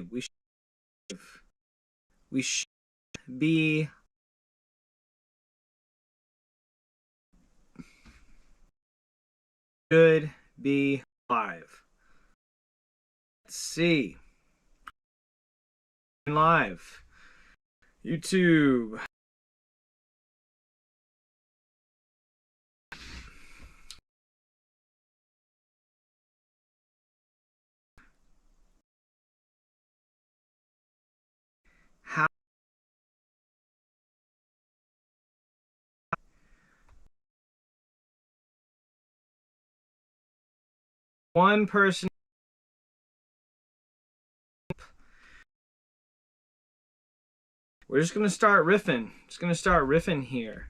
We should, we should be live. Let's see. Live. YouTube. How one person. We're just gonna start riffing. Here.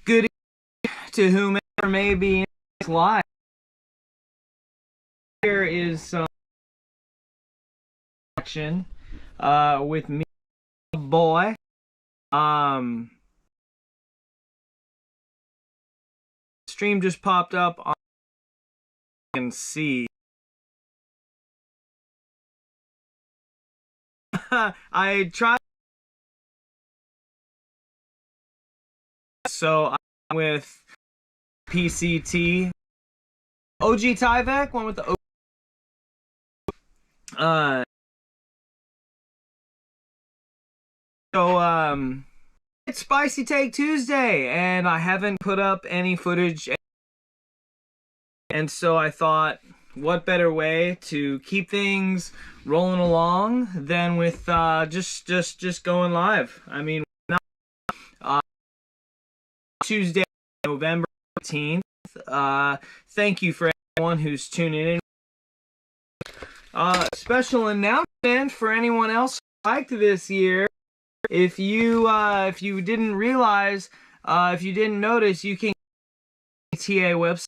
Good evening to whomever may be in this live. Here is some action with me, boy. Stream just popped up on. You can see. I tried. So I'm with PCT. OG Tyvek, one with the it's Spicy Take Tuesday, and I haven't put up any footage, and so I thought, what better way to keep things rolling along than with just going live. I mean, Tuesday, November 18th. Thank you for everyone who's tuning in. Special announcement for anyone else who liked this year. If you didn't realize, if you didn't notice, you can TA website,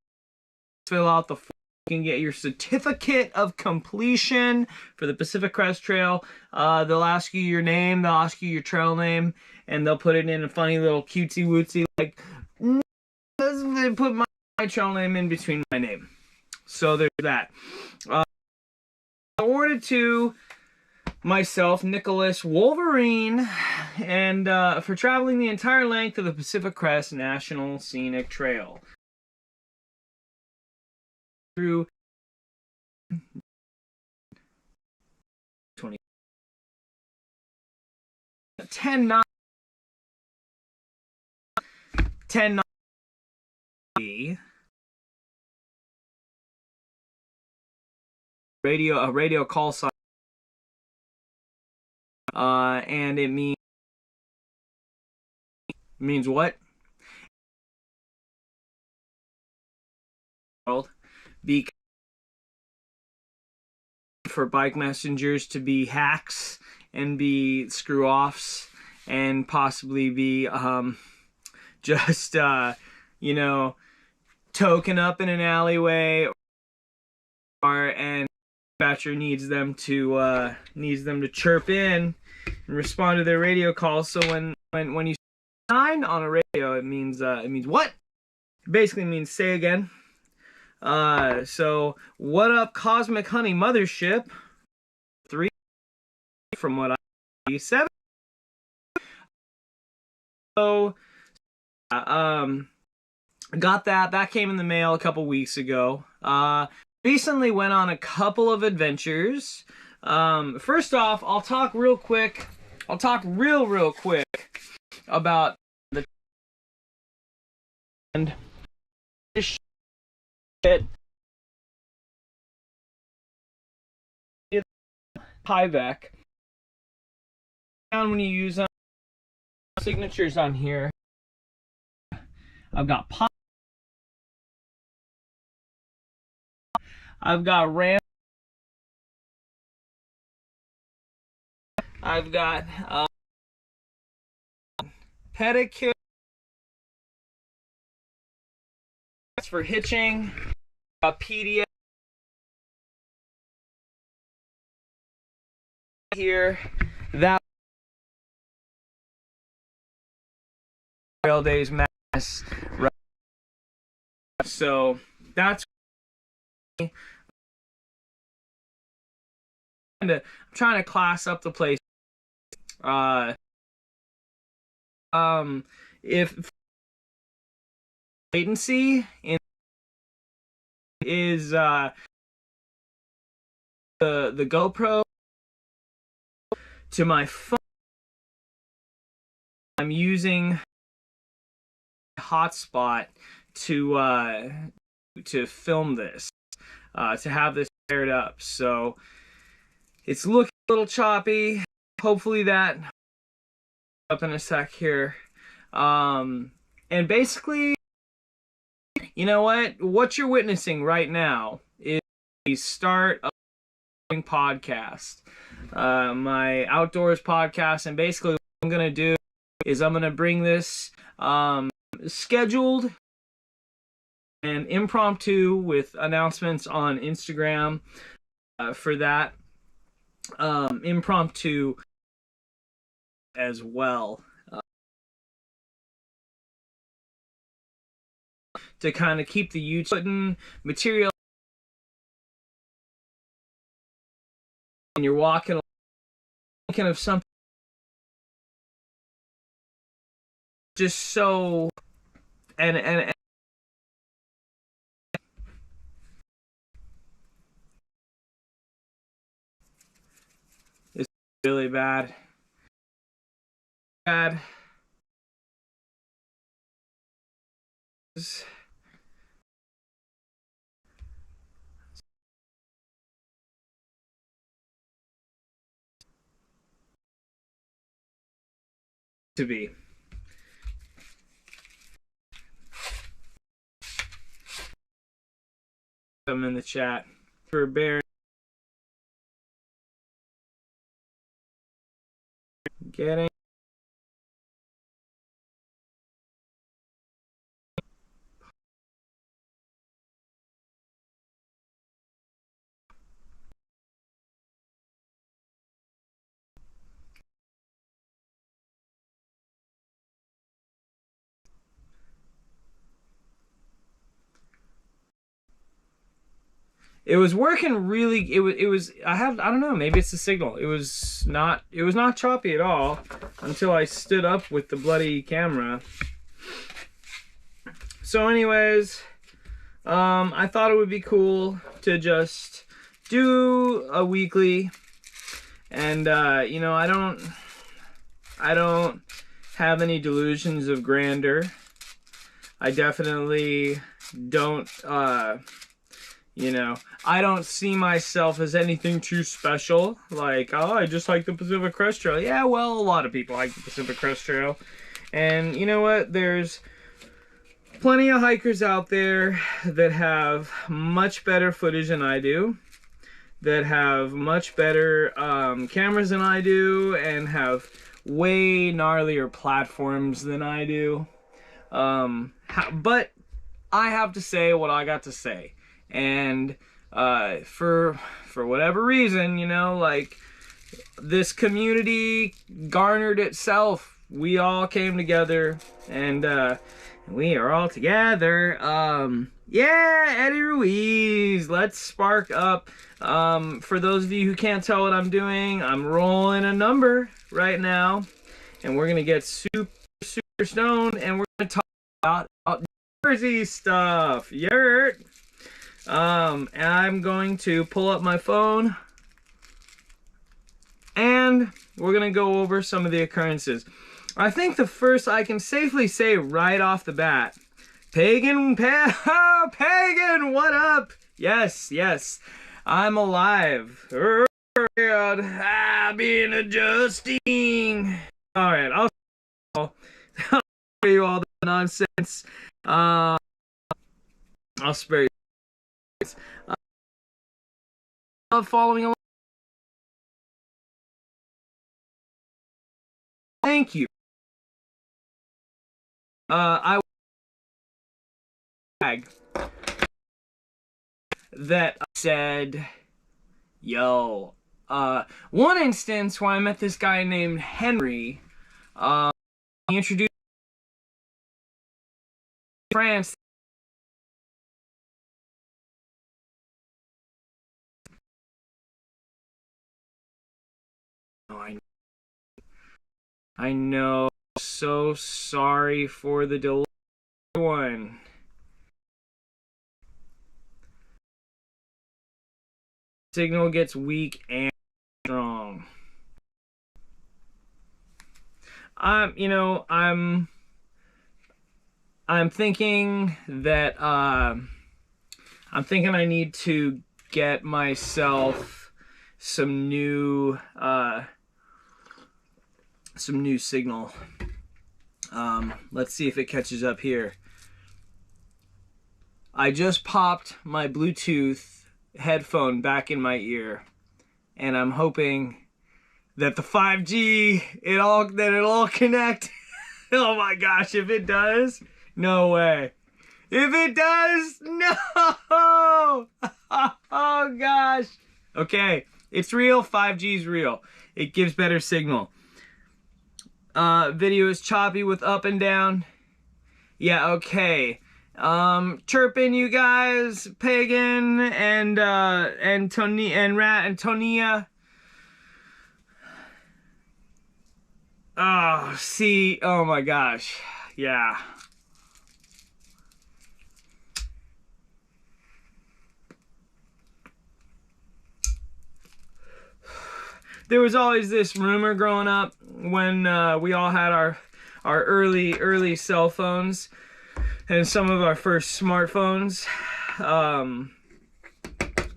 fill out the form. You can get your certificate of completion for the Pacific Crest Trail. They'll ask you your name, they'll ask you your trail name, and they'll put it in a funny little cutesy wootsy, like, they put my trail name in between my name. So there's that. Awarded to myself, Nicholas Wolverine, and for traveling the entire length of the Pacific Crest National Scenic Trail. Through 20 10 radio call sign, and it means what? Be for bike messengers to be hacks and be screw offs and possibly be just token up in an alleyway, and dispatcher needs them to chirp in and respond to their radio calls. So when you sign on a radio, it means what? It basically means say again. So what up, Cosmic Honey Mothership? 3 from what I see, 7. So got that came in the mail a couple weeks ago. Recently went on a couple of adventures. First off, I'll talk real quick about the and this shit. Tyvek. When you use signatures on here, I've got I've got Ram. I've got pedicure. That's for hitching. PDF here. That Trail Days Mass. Right. So that's trying to class up the place. Uh, if latency is the GoPro to my phone, I'm using hotspot to film this, to have this paired up. So it's looking a little choppy. Hopefully that up in a sec here. And basically, you know what you're witnessing right now is the start of a podcast, my outdoors podcast. And basically what I'm gonna do is I'm gonna bring this scheduled and impromptu with announcements on Instagram for that impromptu as well, to kind of keep the YouTube putting material and you're walking thinking of something just so and it's really bad to be. I'm in the chat for bear getting it was working really. It was I don't know, maybe it's the signal. It was not choppy at all until I stood up with the bloody camera. So anyways, I thought it would be cool to just do a weekly, and you know, I don't have any delusions of grandeur. I definitely don't you know, I don't see myself as anything too special. Like, oh, I just like the Pacific Crest Trail. Yeah, well, a lot of people like the Pacific Crest Trail. And you know what? There's plenty of hikers out there that have much better footage than I do, that have much better cameras than I do, and have way gnarlier platforms than I do. But I have to say what I got to say. And for whatever reason, you know, like, this community garnered itself. We all came together, and we are all together. Yeah, Eddie Ruiz, let's spark up. For those of you who can't tell what I'm doing, I'm rolling a number right now, and we're gonna get super stoned, and we're gonna talk about Jersey stuff. Yurt. I'm going to pull up my phone, and we're gonna go over some of the occurrences. I think the first I can safely say right off the bat, Pagan, what up? Yes, I'm alive. I've been adjusting. All right, I'll spare you all the nonsense. I'll spare you. Following along. Thank you. I that said, yo, one instance where I met this guy named Henry, he introduced France. I know. So sorry for the delay one. Signal gets weak and strong. You know, I'm thinking that I'm thinking I need to get myself some new signal. Let's see if it catches up here. I just popped my Bluetooth headphone back in my ear, and I'm hoping that the 5G it'll all connect. Oh my gosh, if it does, no way. If it does, no. Oh gosh. Okay, it's real. 5G's real. It gives better signal. Video is choppy with up and down. Yeah, okay. Chirping you guys, Pagan and Tony and Rat and Tonia. Oh, see, oh my gosh. Yeah. There was always this rumor growing up when we all had our early cell phones and some of our first smartphones,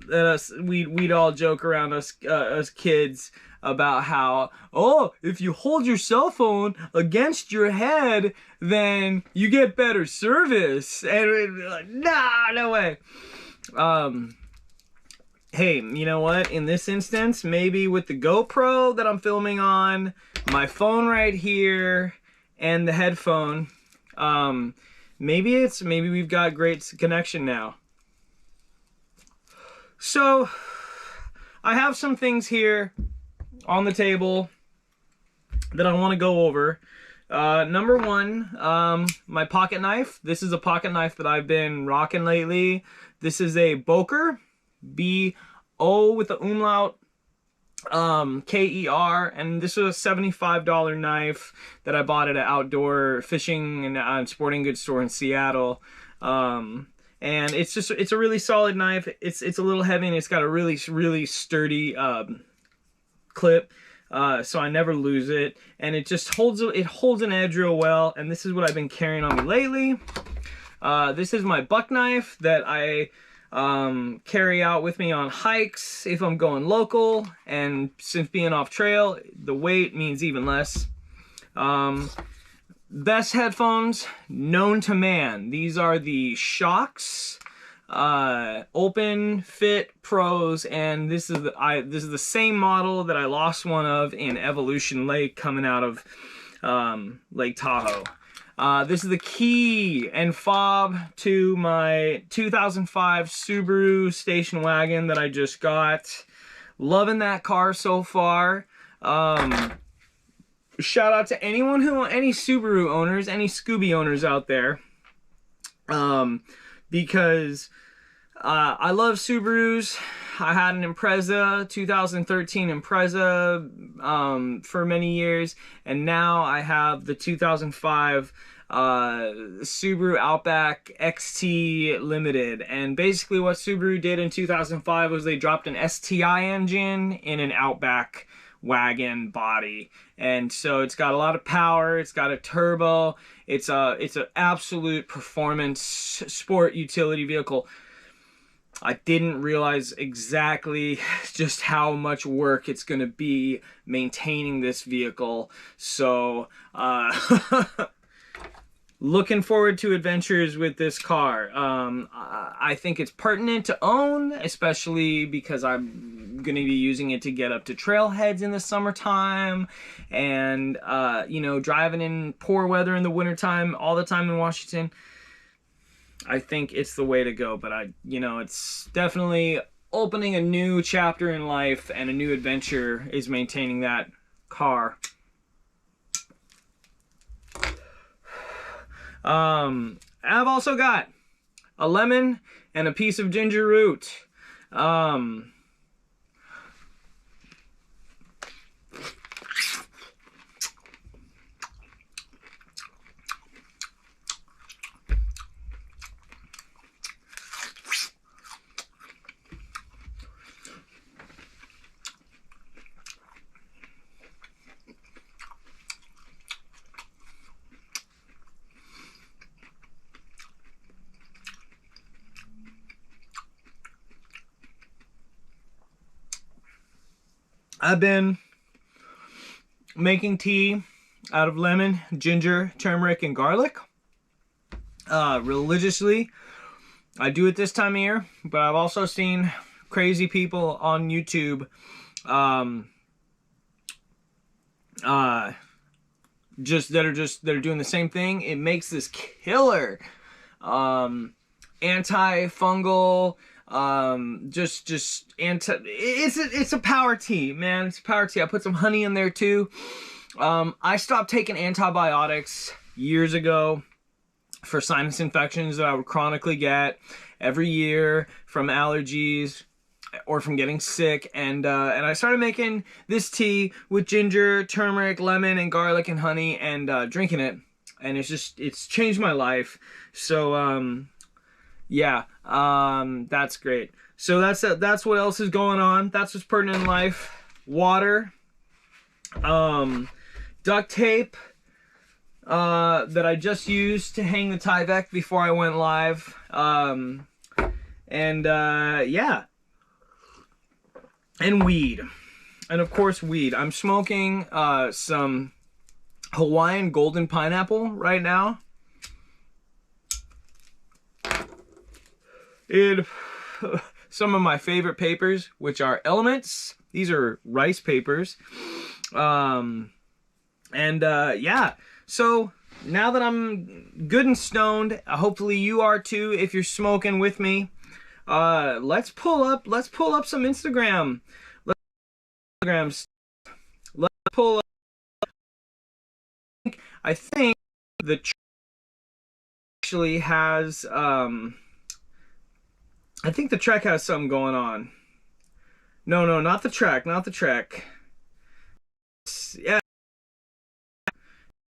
that we'd all joke around, us kids, about how, oh, if you hold your cell phone against your head, then you get better service. And we'd be like, nah, no way. Hey, you know what? In this instance, maybe with the GoPro that I'm filming on, my phone right here, and the headphone, maybe we've got great connection now. So, I have some things here on the table that I want to go over. Number one, my pocket knife. This is a pocket knife that I've been rocking lately. This is a Boker, B-O with the umlaut, K-E-R, and this was a $75 knife that I bought at an outdoor fishing and sporting goods store in Seattle. And it's a really solid knife. It's a little heavy, and it's got a really sturdy clip, so I never lose it, and it just holds an edge real well. And this is what I've been carrying on me lately. This is my buck knife that I carry out with me on hikes if I'm going local, and since being off trail, the weight means even less. Best headphones known to man. These are the Shocks Open Fit Pros, and this is the same model that I lost one of in Evolution Lake coming out of Lake Tahoe. This is the key and fob to my 2005 Subaru station wagon that I just got. Loving that car so far. Shout out to any Subaru owners, any Scooby owners out there, because I love Subarus. I had an Impreza, 2013 Impreza, for many years, and now I have the 2005 Subaru Outback XT Limited. And basically what Subaru did in 2005 was they dropped an STI engine in an Outback wagon body, and so it's got a lot of power, it's got a turbo, it's an absolute performance sport utility vehicle. I didn't realize exactly just how much work it's going to be maintaining this vehicle, so looking forward to adventures with this car. I think it's pertinent to own, especially because I'm going to be using it to get up to trailheads in the summertime, and you know, driving in poor weather in the wintertime all the time in Washington. I think it's the way to go, but it's definitely opening a new chapter in life, and a new adventure is maintaining that car. I've also got a lemon and a piece of ginger root. I've been making tea out of lemon, ginger, turmeric, and garlic religiously. I do it this time of year, but I've also seen crazy people on YouTube that are doing the same thing. It makes this killer antifungal, it's a power tea, man. It's a power tea. I put some honey in there too. I stopped taking antibiotics years ago for sinus infections that I would chronically get every year from allergies or from getting sick, and I started making this tea with ginger, turmeric, lemon, and garlic and honey, and drinking it, and it's changed my life. So yeah, that's great. So that's what else is going on. That's what's pertinent in life. Water, duct tape that I just used to hang the Tyvek before I went live, yeah. And weed. And of course weed. I'm smoking some Hawaiian golden pineapple right now. Some of my favorite papers, which are Elements. These are rice papers. Yeah. So now that I'm good and stoned, hopefully you are too if you're smoking with me. Let's pull up some Instagram. Let's pull up. I think the track actually has I think the track has something going on. No, not the track, Yeah,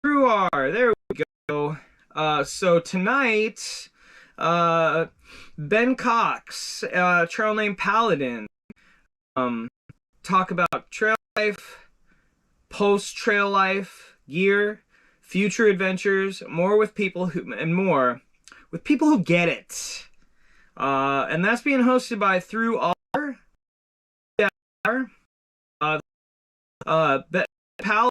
through R. There we go. So tonight, Ben Cox, trail name Paladin, talk about trail life, post-trail life, gear, future adventures, more with people who get it. And that's being hosted by Through R. Paladin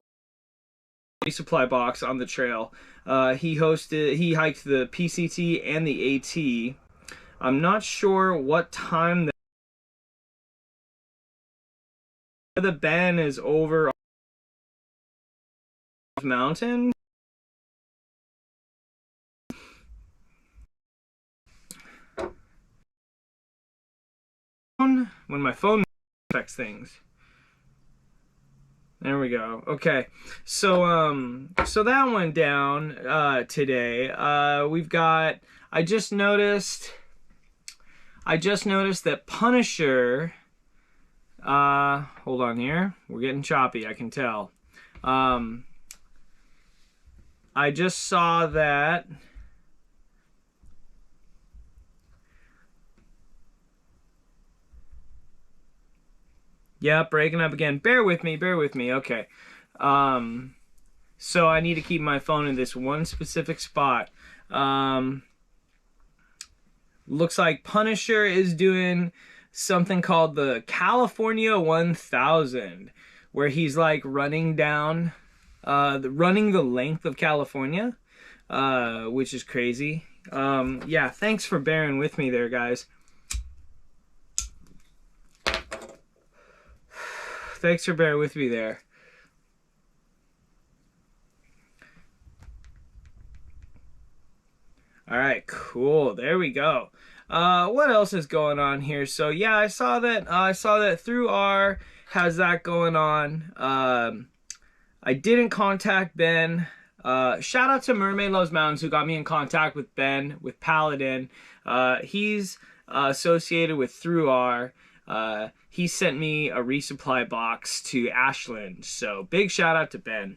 resupply box on the trail. He hiked the PCT and the AT. I'm not sure what time the Ben is over mountain. When my phone affects things. There we go. Okay. So that went down today. We've got I just noticed that Punisher hold on here. We're getting choppy, I can tell. I just saw that yeah, breaking up again. Bear with me. Okay. So I need to keep my phone in this one specific spot. Looks like Punisher is doing something called the California 1000, where he's like running down, running the length of California, which is crazy. Yeah, thanks for bearing with me there, guys. Thanks for bearing with me there. All right, cool. There we go. What else is going on here? So yeah, I saw that Through R has that going on. I didn't contact Ben. Shout out to Mermaid Loves Mountains, who got me in contact with Ben, with Paladin. He's associated with Through R. He sent me a resupply box to Ashland, so big shout out to Ben.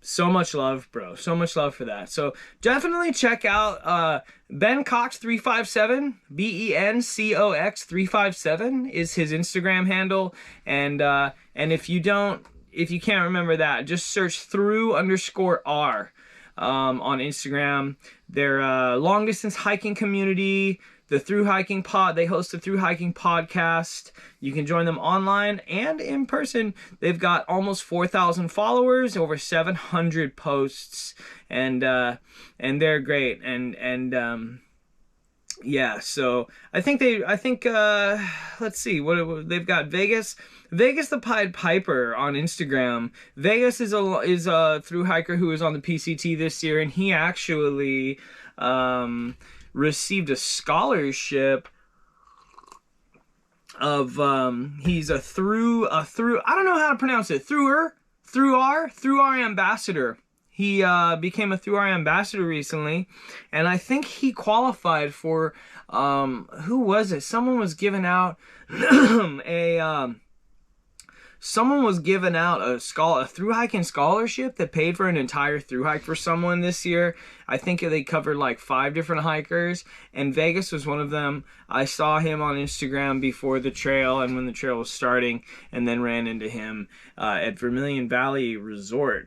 So much love, bro. So much love for that. So definitely check out Ben Cox 357, BenCox 357 is his Instagram handle, and if you can't remember that, just search Through_R on Instagram. They're long distance hiking community. the Through Hiking Pod. They host a Through Hiking podcast. You can join them online and in person. They've got almost 4,000 followers, over 700 posts, and they're great. And yeah, so I think let's see, what they've got. Vegas the Pied Piper on Instagram. Vegas is a through hiker who was on the PCT this year, and he actually received a scholarship of he's a through I don't know how to pronounce it, through our ambassador. He became a Through Our ambassador recently, and I think he qualified for who was it? Someone was giving out a through hiking scholarship that paid for an entire through hike for someone this year. I think they covered like 5 different hikers, and Vegas was one of them. I saw him on Instagram before the trail and when the trail was starting, and then ran into him at Vermilion Valley Resort.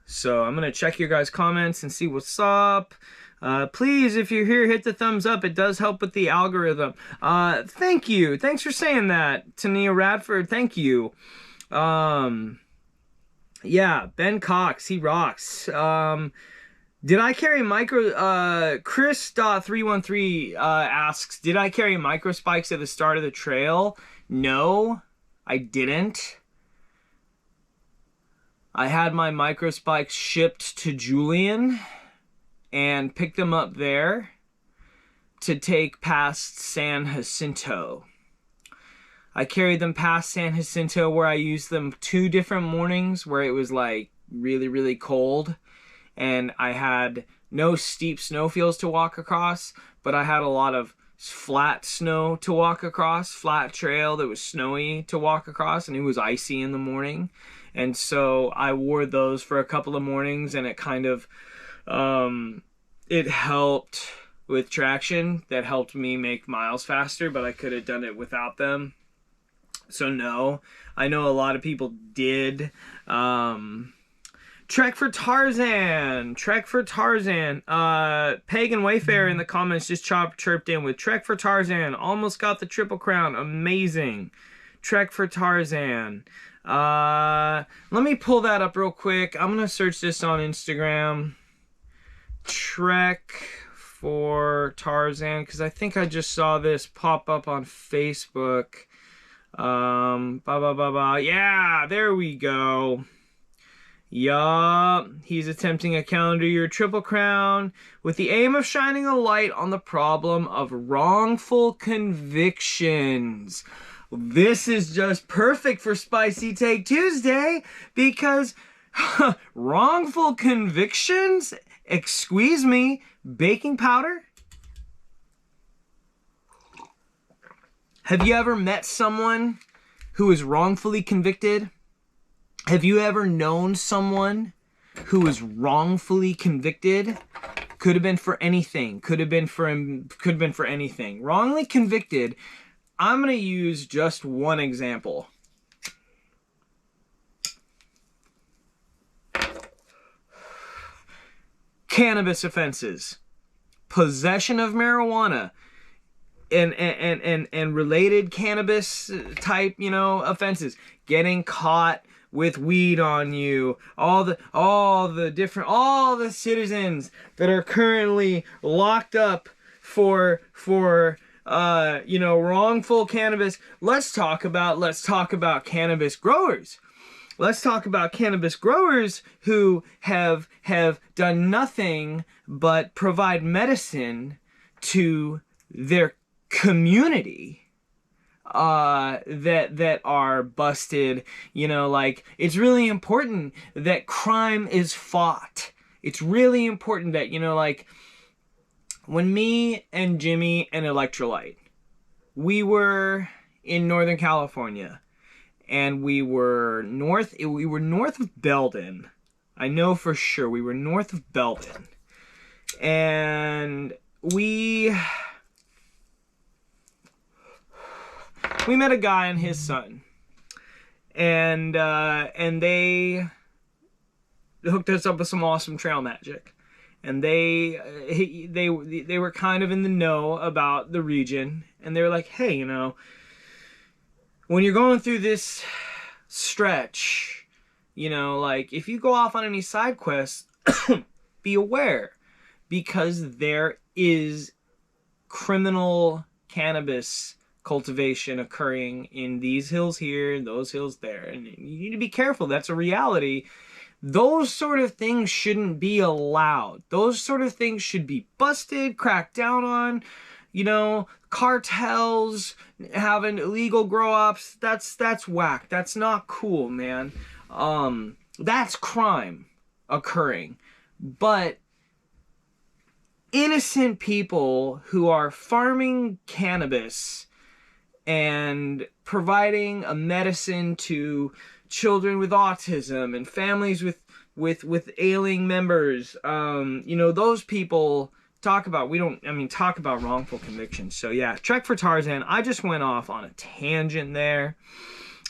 So I'm going to check your guys' comments and see what's up. Please, if you're here, hit the thumbs up. It does help with the algorithm. Thank you. Thanks for saying that, Tania Radford. Thank you. Yeah, Ben Cox, he rocks. Did I carry micro... Chris.313 asks, did I carry micro spikes at the start of the trail? No, I didn't. I had my micro spikes shipped to Julian and picked them up there to take past San Jacinto. I carried them past San Jacinto, where I used them 2 different mornings where it was like really, really cold, and I had no steep snowfields to walk across, but I had a lot of flat snow to walk across, flat trail that was snowy to walk across, and it was icy in the morning. And so I wore those for a couple of mornings, and it kind of, it helped with traction. That helped me make miles faster, but I could have done it without them. So no, I know a lot of people did. Trek for Tarzan. Pagan Wayfarer in the comments just chirped in with Trek for Tarzan. Almost got the Triple Crown. Amazing. Trek for Tarzan. Let me pull that up real quick. I'm gonna search this on Instagram. Trek for Tarzan, because I think I just saw this pop up on Facebook. Yeah, there we go. Yup, he's attempting a calendar year Triple Crown with the aim of shining a light on the problem of wrongful convictions. This is just perfect for Spicy Take Tuesday, because wrongful convictions? Excuse me, baking powder? Have you ever met someone who is wrongfully convicted? Have you ever known someone who was wrongfully convicted? Could have been for anything. Could have been for anything. Wrongly convicted. I'm going to use just one example. Cannabis offenses. Possession of marijuana and related cannabis type, offenses. Getting caught with weed on you. All the citizens that are currently locked up for wrongful cannabis. Let's talk about cannabis growers. Let's talk about cannabis growers who have done nothing but provide medicine to their community, that are busted. It's really important that crime is fought. It's really important that, when me and Jimmy and Electrolyte, we were in Northern California, and we were north of Belden. I know for sure we were north of Belden, and we met a guy and his son, and they hooked us up with some awesome trail magic. and they were kind of in the know about the region, and they were like, hey, you know, when you're going through this stretch, you know, like, if you go off on any side quests, be aware, because there is criminal cannabis cultivation occurring in these hills here and those hills there, and you need to be careful. That's a reality. Those sort of things shouldn't be allowed. Those sort of things should be busted, cracked down on. You know, cartels having illegal grow-ops, that's whack. That's not cool, man. That's crime occurring. But innocent people who are farming cannabis and providing a medicine to children with autism and families with ailing members, you know, those people, talk about wrongful convictions. So yeah, Trek for Tarzan, I just went off on a tangent there.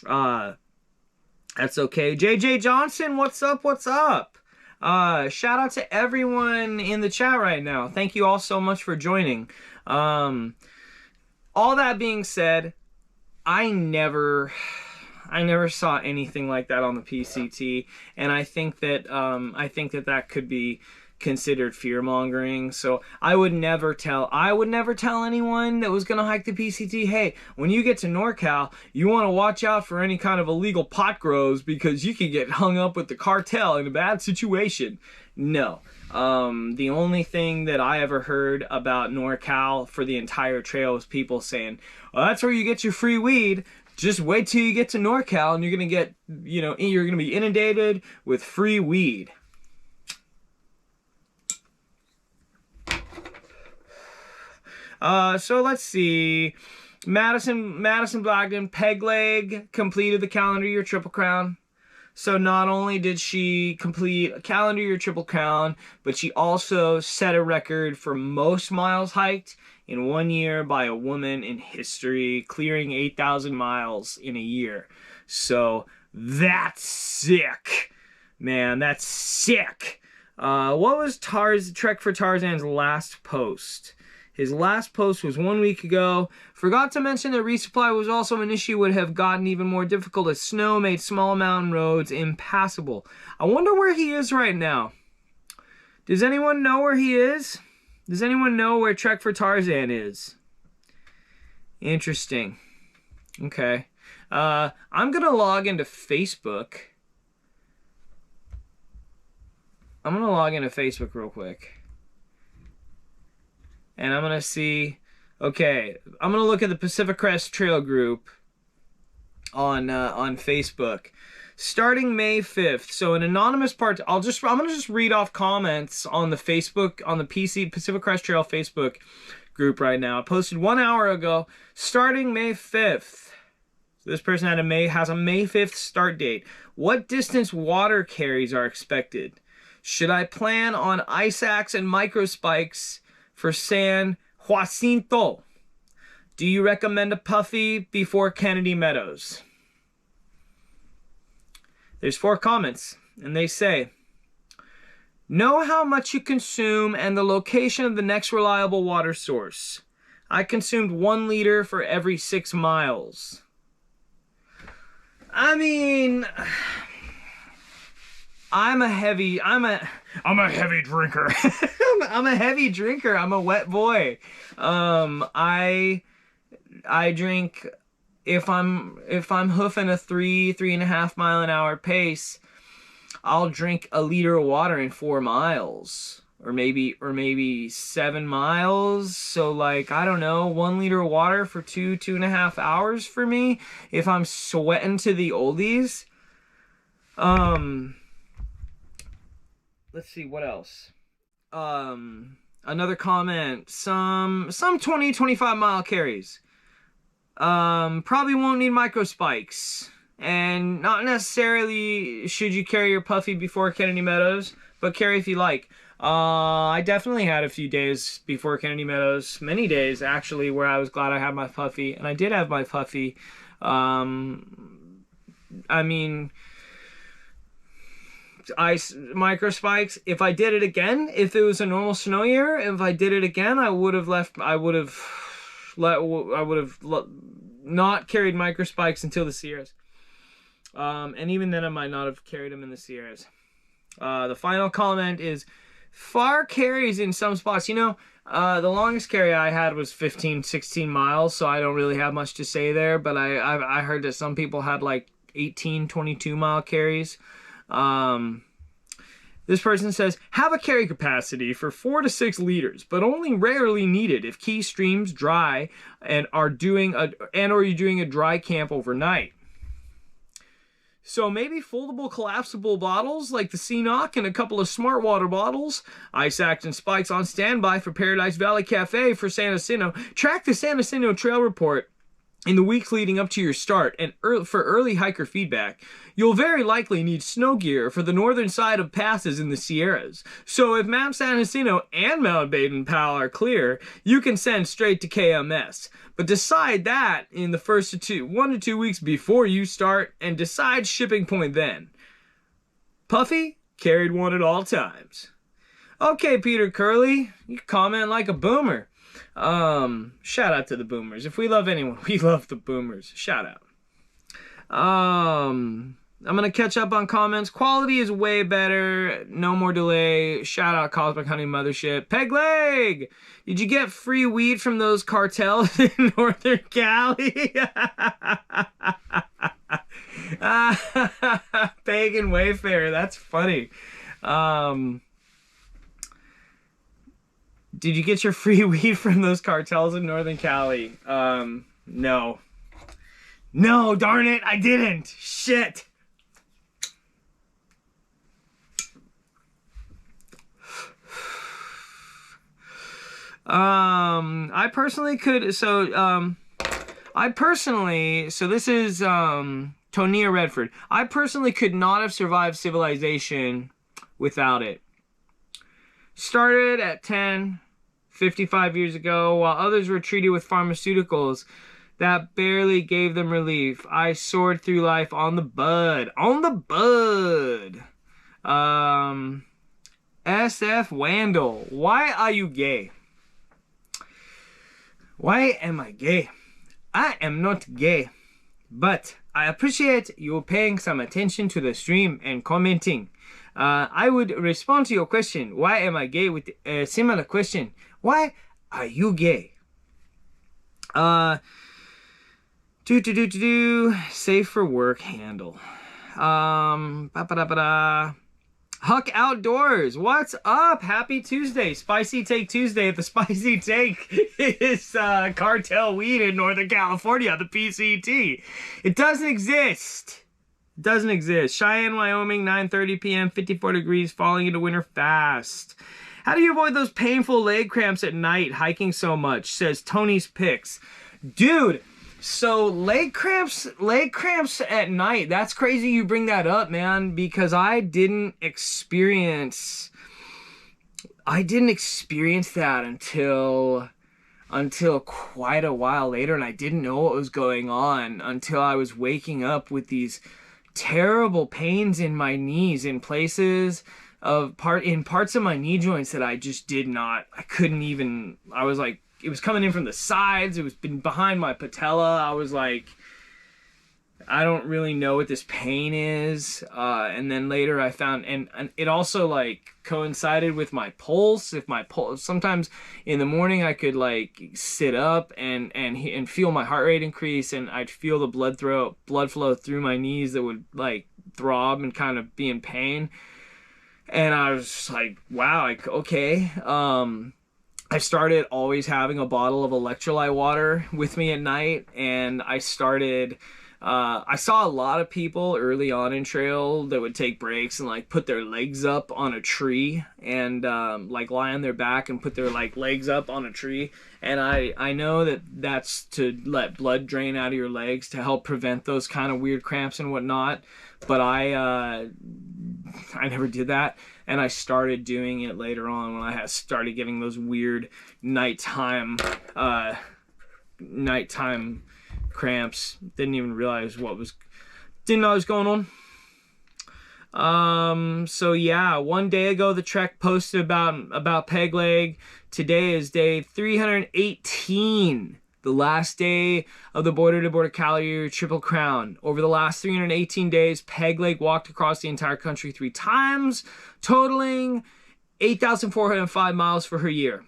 That's okay. JJ Johnson, what's up? Shout out to everyone in the chat right now. Thank you all so much for joining. All that being said, I never saw anything like that on the PCT, and I think that that could be considered fear-mongering. So I would never tell anyone that was gonna hike the PCT, hey, when you get to NorCal, you want to watch out for any kind of illegal pot grows, because you can get hung up with the cartel in a bad situation. No. The only thing that I ever heard about NorCal for the entire trail was people saying, well, that's where you get your free weed. Just wait till you get to NorCal and you're gonna get, you know, you're gonna be inundated with free weed. So let's see. Madison Blagden, Peg Leg, completed the calendar year Triple Crown. So not only did she complete a calendar year Triple Crown, but she also set a record for most miles hiked in 1 year by a woman in history, clearing 8,000 miles in a year. So that's sick. Man, that's sick. What was Trek for Tarzan's last post? His last post was 1 week ago. Forgot to mention that resupply was also an issue, would have gotten even more difficult as snow made small mountain roads impassable. I wonder where he is right now. Does anyone know where he is? Does anyone know where Trek for Tarzan is? Interesting. Okay. I'm gonna log into Facebook. I'm gonna log into Facebook real quick. And I'm going to see, okay, I'm going to look at the Pacific Crest Trail group on Facebook. Starting May 5th, so an anonymous part, I'm going to just read off comments on the Facebook, on the Pacific Crest Trail Facebook group right now. I posted 1 hour ago, starting May 5th. So this person has a May 5th start date. What distance water carries are expected? Should I plan on ice axe and micro spikes for San Jacinto? Do you recommend a puffy before Kennedy Meadows? There's 4 comments, and they say, know how much you consume and the location of the next reliable water source. I consumed 1 liter for every 6 miles. I mean, I'm a heavy drinker. I'm a heavy drinker. I'm a wet boy. I drink, if I'm hoofing a 3.5 mile an hour pace, I'll drink a liter of water in 4 miles, or maybe 7 miles. So like, I don't know, 1 liter of water for 2.5 hours for me if I'm sweating to the oldies. Let's see what else. Another comment, some 20-25 mile carries. Probably won't need micro spikes, and not necessarily should you carry your puffy before Kennedy Meadows, but carry if you like. I definitely had a few days before Kennedy Meadows, many days actually, where I was glad I had my puffy, and I did have my puffy. I mean, ice micro spikes. If I did it again, if it was a normal snow year, if I did it again, I would have not carried micro spikes until the Sierras. And even then I might not have carried them in the Sierras. The final comment is far carries in some spots. You know, the longest carry I had was 15, 16 miles, so I don't really have much to say there, but I heard that some people had like 18, 22 mile carries. This person says, have a carry capacity for 4 to 6 liters, but only rarely needed if key streams dry and or you're doing a dry camp overnight. So maybe foldable collapsible bottles like the Seanock and a couple of smart water bottles. Ice axe and spikes on standby for Paradise Valley Cafe for San Jacinto. Track the San Jacinto Trail Report in the weeks leading up to your start, and for early hiker feedback. You'll very likely need snow gear for the northern side of passes in the Sierras. So if Mount San Jacinto and Mount Baden-Powell are clear, you can send straight to KMS. But decide that in the first 1 to 2 weeks before you start, and decide shipping point then. Puffy carried one at all times. Okay, Peter Curley, you comment like a boomer. Shout out to the boomers. If we love anyone, we love the boomers. Shout out. I'm gonna catch up on comments. Quality is way better. No more delay. Shout out Cosmic Honey Mothership. Peg Leg! Did you get free weed from those cartels in Northern Cali? Pagan Wayfarer, that's funny. Did you get your free weed from those cartels in Northern Cali? No. No, darn it, I didn't. Shit. I personally could, so this is, Tonia Redford. I personally could not have survived civilization without it. Started at 10, 55 years ago, while others were treated with pharmaceuticals that barely gave them relief. I soared through life on the bud. On the bud. SF Wandel. Why are you gay? Why am I gay? I am not gay. But I appreciate you paying some attention to the stream and commenting. I would respond to your question, why am I gay, with a similar question, why are you gay? Safe for work handle. Huck Outdoors, what's up? Happy Tuesday. Spicy Take Tuesday at the Spicy Take is cartel weed in Northern California, the PCT. It doesn't exist. It doesn't exist. Cheyenne, Wyoming, 9:30 p.m., 54 degrees, falling into winter fast. How do you avoid those painful leg cramps at night hiking so much? Says Tony's Picks. Dude, so leg cramps at night, that's crazy you bring that up, man, because I didn't experience that until quite a while later, and I didn't know what was going on until I was waking up with these terrible pains in my knees in parts of my knee joints that I was like, it was coming in from the sides, it was been behind my patella. I was like, I don't really know what this pain is. And then later I found, and it also like coincided with my pulse. Sometimes in the morning I could like sit up and feel my heart rate increase, and I'd feel the blood flow through my knees that would like throb and kind of be in pain. And I was just like, wow, okay. I started always having a bottle of electrolyte water with me at night, and I saw a lot of people early on in trail that would take breaks and like put their legs up on a tree and like lie on their back and put their like legs up on a tree. And I know that that's to let blood drain out of your legs to help prevent those kind of weird cramps and whatnot. But I never did that, and I started doing it later on when I started getting those weird nighttime cramps. Didn't know what was going So yeah, one day ago the Trek posted about Peg Leg. Today is day 318, the last day of the Border to Border Calorie Triple Crown. Over the last 318 days, Peg Leg walked across the entire country 3 times, totaling 8,405 miles for her year.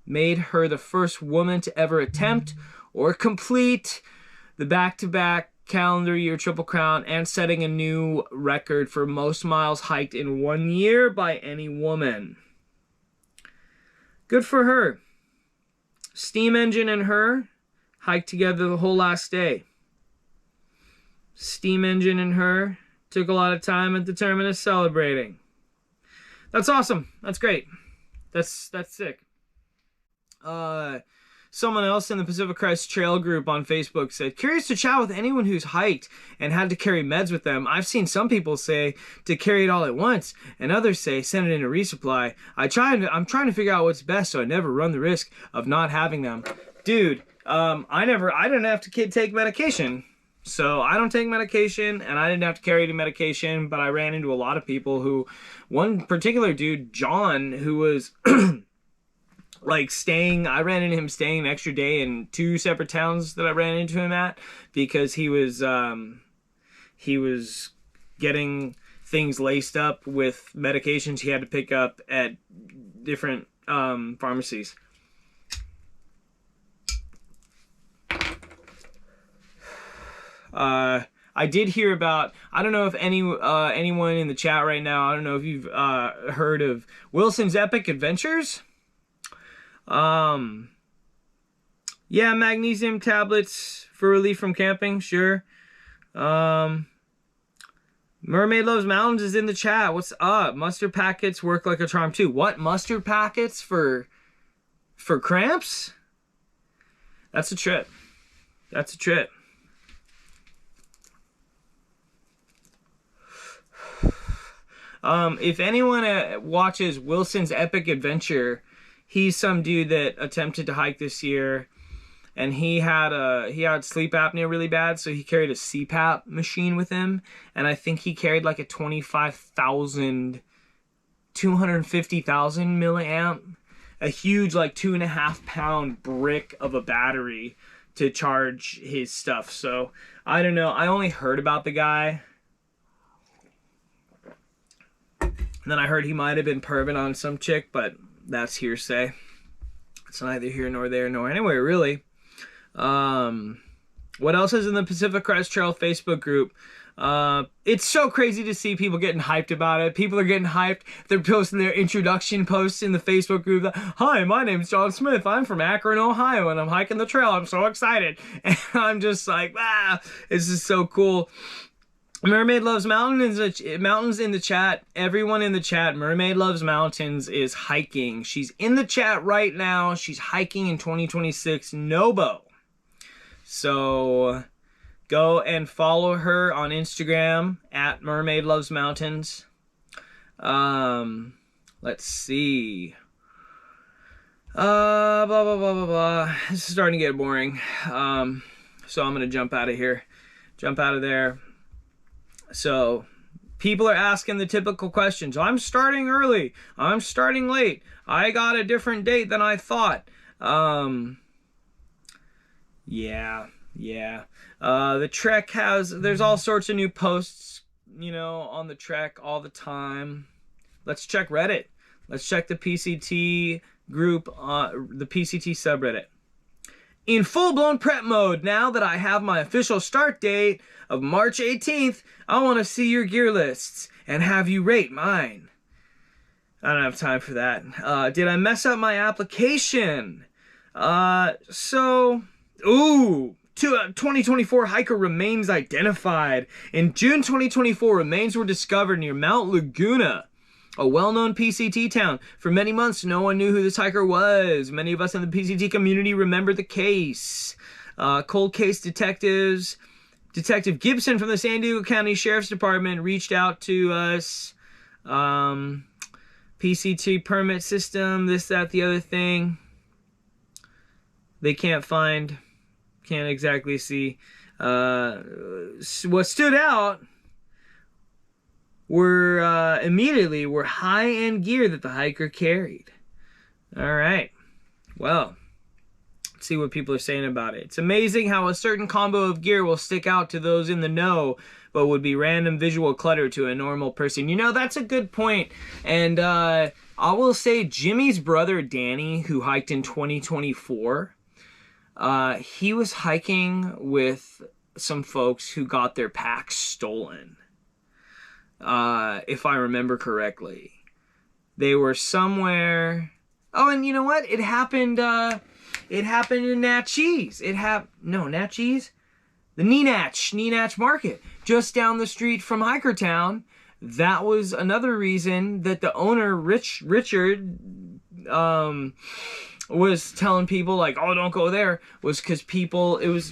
Made her the first woman to ever attempt or complete the back-to-back calendar year Triple Crown, and setting a new record for most miles hiked in 1 year by any woman. Good for her. Steam Engine and her hiked together the whole last day. Steam Engine and her took a lot of time at the terminus celebrating. That's awesome. That's great. That's sick. Someone else in the Pacific Crest Trail group on Facebook said, curious to chat with anyone who's hiked and had to carry meds with them. I've seen some people say to carry it all at once, and others say send it in a resupply. I'm trying to figure out what's best so I never run the risk of not having them. Dude, I didn't have to take medication. So I don't take medication, and I didn't have to carry any medication, but I ran into a lot of people who, one particular dude, John, who was like I ran into him staying an extra day in 2 separate towns that I ran into him at, because he was getting things laced up with medications he had to pick up at different pharmacies. I did hear about, I don't know if anyone in the chat right now, I don't know if you've heard of Wilson's Epic Adventures. Yeah, magnesium tablets for relief from camping, sure. Mermaid Loves Mountains is in the chat. What's up? Mustard packets work like a charm too. What? Mustard packets for cramps? That's a trip. That's a trip. If anyone watches Wilson's Epic Adventure, he's some dude that attempted to hike this year, and he had sleep apnea really bad, so he carried a CPAP machine with him, and I think he carried like a 250,000 milliamp, a huge like 2.5 pound brick of a battery to charge his stuff. So I don't know. I only heard about the guy. And then I heard he might have been perving on some chick, but that's hearsay. It's neither here nor there nor anywhere, really. What else is in the Pacific Crest Trail Facebook group? It's so crazy to see people getting hyped about it. People are getting hyped. They're posting their introduction posts in the Facebook group. Hi, my name's John Smith. I'm from Akron, Ohio, and I'm hiking the trail. I'm so excited. And I'm just like, this is so cool. Mermaid Loves Mountains in the chat. Everyone in the chat, Mermaid Loves Mountains is hiking. She's in the chat right now. She's hiking in 2026 Nobo. So go and follow her on Instagram at Mermaid Loves Mountains. Let's see. Blah, blah, blah, blah, blah. This is starting to get boring. So I'm going to jump out of here. Jump out of there. So people are asking the typical questions. I'm starting early. I'm starting late. I got a different date than I thought. Yeah. The Trek there's all sorts of new posts, on the Trek all the time. Let's check Reddit. Let's check the PCT group, the PCT subreddit. In full-blown prep mode, now that I have my official start date of March 18th, I want to see your gear lists and have you rate mine. I don't have time for that. Did I mess up my application? 2024 hiker remains identified. In June 2024, remains were discovered near Mount Laguna, a well-known PCT town. For many months, no one knew who this hiker was. Many of us in the PCT community remember the case. Cold case detectives, Detective Gibson from the San Diego County Sheriff's Department reached out to us. PCT permit system, this, that, the other thing. They can't exactly see. What stood out were immediately were high-end gear that the hiker carried. All right. Well, let's see what people are saying about it. It's amazing how a certain combo of gear will stick out to those in the know, but would be random visual clutter to a normal person. You know, that's a good point. And I will say Jimmy's brother, Danny, who hiked in 2024, he was hiking with some folks who got their packs stolen. If I remember correctly. They were somewhere... Oh, and you know what? It happened in Natchez. Natchez? The Nenach Market, just down the street from Hikertown. That was another reason that the owner, Richard, was telling people, like, oh, don't go there, was because people, it was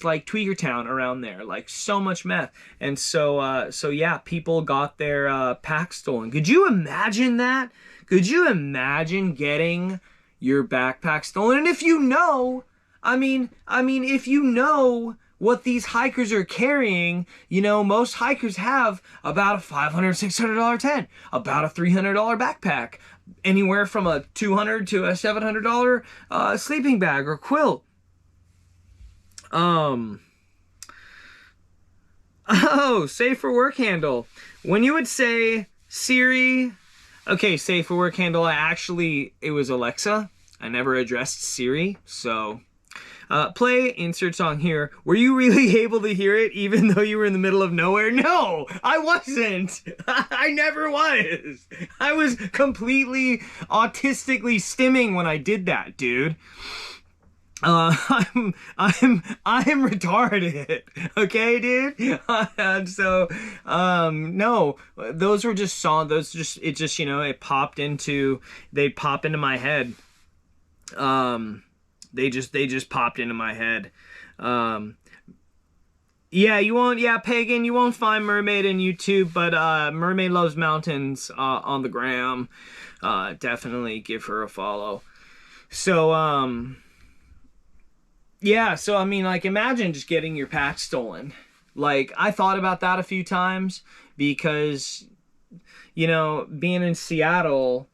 like Tweakertown around there, like so much meth. And so yeah, people got their packs stolen. Could you imagine that? Could you imagine getting your backpack stolen? And if you know, I mean, if you know what these hikers are carrying, you know, most hikers have about a $500, $600 tent, about a $300 backpack, anywhere from a $200 to a $700 sleeping bag or quilt. Oh, safe for work handle. When you would say Siri, okay, safe for work handle, it was Alexa. I never addressed Siri, so... play insert song here. Were you really able to hear it even though you were in the middle of nowhere? No, I wasn't. I never was. I was completely autistically stimming when I did that, dude. I'm retarded. Okay, dude? No, those were just songs. You know, they pop into my head. They just popped into my head. Pagan, you won't find Mermaid in YouTube, but Mermaid Loves Mountains on the gram. Definitely give her a follow. So yeah, so I mean, like, imagine just getting your pack stolen. Like, I thought about that a few times because, you know, being in Seattle,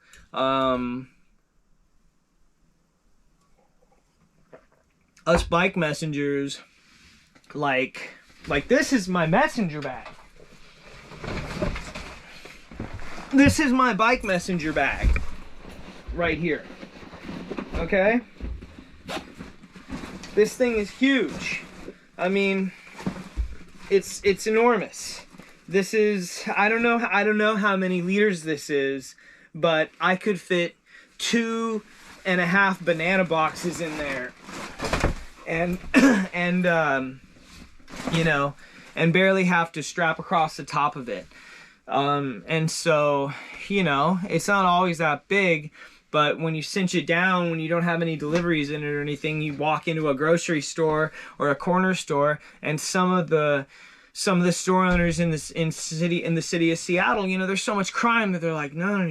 us bike messengers, like this is my messenger bag. This is my bike messenger bag right here. Okay? This thing is huge. I mean, it's enormous. This is, I don't know how many liters this is, but I could fit 2.5 banana boxes in there. And you know, and barely have to strap across the top of it. And so, you know, it's not always that big, but when you cinch it down, when you don't have any deliveries in it or anything, you walk into a grocery store or a corner store, and some of the store owners in the city of Seattle, you know, there's so much crime that they're like, no,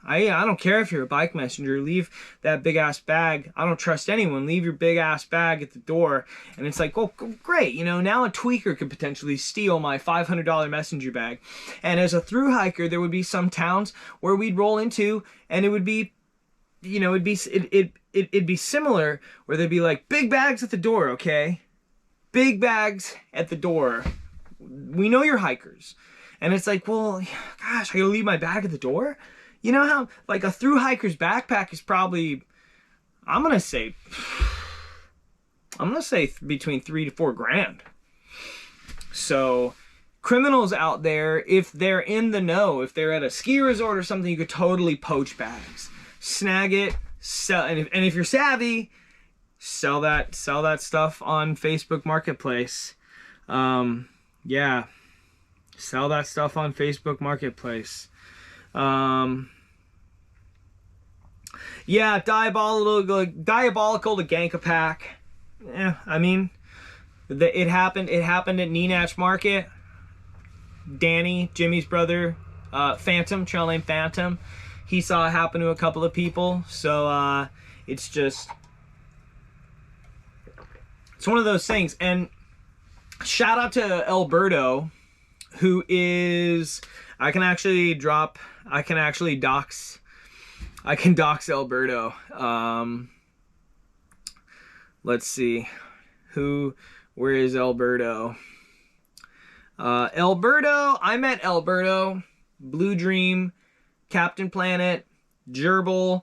I don't care if you're a bike messenger. Leave that big ass bag. I don't trust anyone. Leave your big ass bag at the door. And it's like, well, great. You know, now a tweaker could potentially steal my $500 messenger bag. And as a thru hiker, there would be some towns where we'd roll into, and it would be, you know, it'd be similar, where there'd be like big bags at the door. Okay, big bags at the door. We know you're hikers, and it's like, well, gosh, I gotta leave my bag at the door. You know how, like, a thru hiker's backpack is probably, I'm gonna say between $3 to $4 grand. So criminals out there, if they're in the know, if they're at a ski resort or something, you could totally poach bags, snag it, sell, and if you're savvy, sell that stuff on Facebook Marketplace. Yeah, sell that stuff on Facebook Marketplace. Yeah, diabolical to gank a pack. Yeah, I mean, it happened at Nenach Market. Danny, Jimmy's brother, Phantom, trail name Phantom, he saw it happen to a couple of people. So it's one of those things. And shout out to Alberto, who is, I can dox Alberto. Let's see, where is Alberto? I met Alberto, Blue Dream, Captain Planet, Gerbil,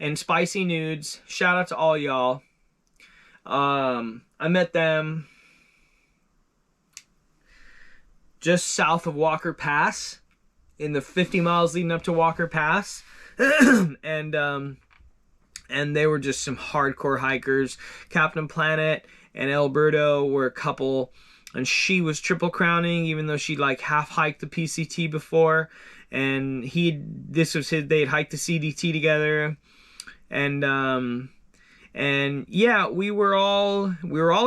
and Spicy Nudes. Shout out to all y'all. I met them just south of Walker Pass, in the 50 miles leading up to Walker Pass. and they were just some hardcore hikers. Captain Planet and Alberto were a couple, and she was triple crowning, even though she'd like half hiked the PCT before. And they'd hiked the CDT together. And yeah, we were all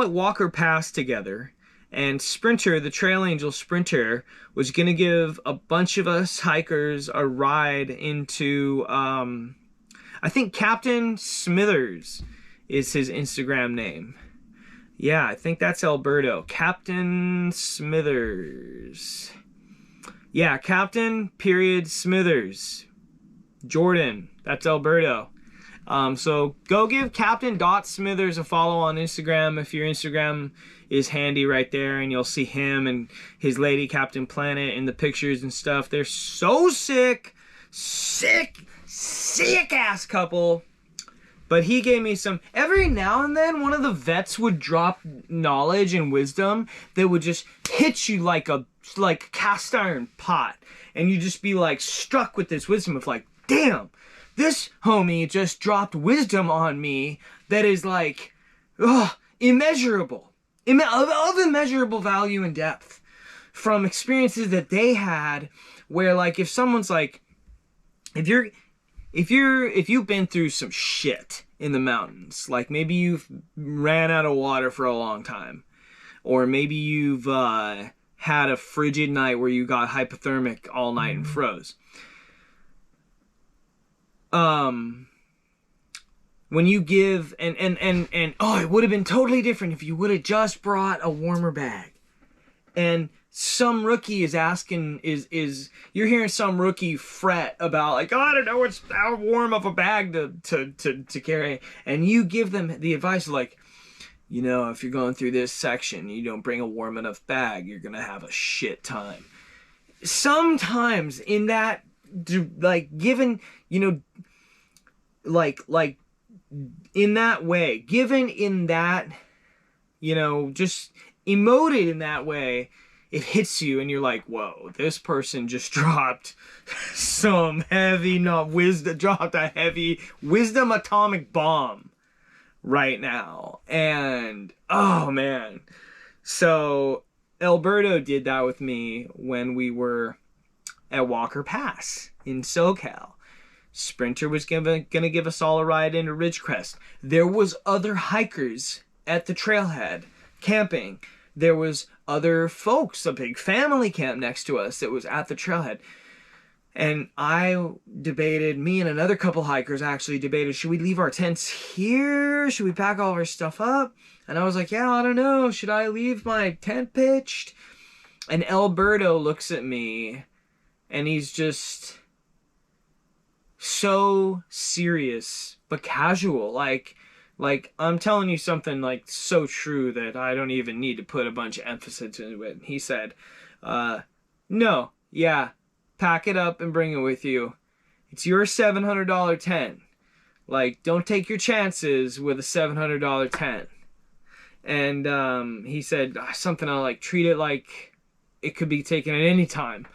at Walker Pass together. And Sprinter, the Trail Angel Sprinter, was gonna give a bunch of us hikers a ride into, I think Captain Smithers is his Instagram name. Yeah, I think that's Alberto. Captain Smithers. Yeah, Captain Smithers. Jordan. That's Alberto. So go give Captain Smithers a follow on Instagram if your Instagram is handy right there, and you'll see him and his lady Captain Planet in the pictures and stuff. They're so sick ass couple. But he gave me some, every now and then one of the vets would drop knowledge and wisdom that would just hit you like a cast iron pot, and you just be like struck with this wisdom of like, damn, this homie just dropped wisdom on me that is like, immeasurable. Of immeasurable value and depth from experiences that they had, where like if someone's like, if you've been through some shit in the mountains, like maybe you've ran out of water for a long time, or maybe you've had a frigid night where you got hypothermic all night and froze. When you give, and it would have been totally different if you would have just brought a warmer bag. And some rookie is asking, you're hearing some rookie fret about like, I don't know, it's how warm of a bag to carry. And you give them the advice of like, you know, if you're going through this section, you don't bring a warm enough bag, you're going to have a shit time. Sometimes in that, like, given, you know, like in that way, given in that, you know, just emoted in that way, it hits you and you're like, whoa, this person just dropped some heavy, dropped a heavy wisdom atomic bomb right now. And, oh man. So Alberto did that with me when we were at Walker Pass in SoCal. Sprinter was gonna give us all a ride into Ridgecrest. There was other hikers at the trailhead camping. There was other folks, a big family camp next to us that was at the trailhead. And I debated, me and another couple hikers actually debated, should we leave our tents here? Should we pack all of our stuff up? And I was like, yeah, I don't know. Should I leave my tent pitched? And Alberto looks at me and he's just so serious but casual, like I'm telling you something like so true that I don't even need to put a bunch of emphasis into it. He said, no, yeah, pack it up and bring it with you. It's your $700 tent. Like, don't take your chances with a $700 tent. And he said something like, treat it like it could be taken at any time.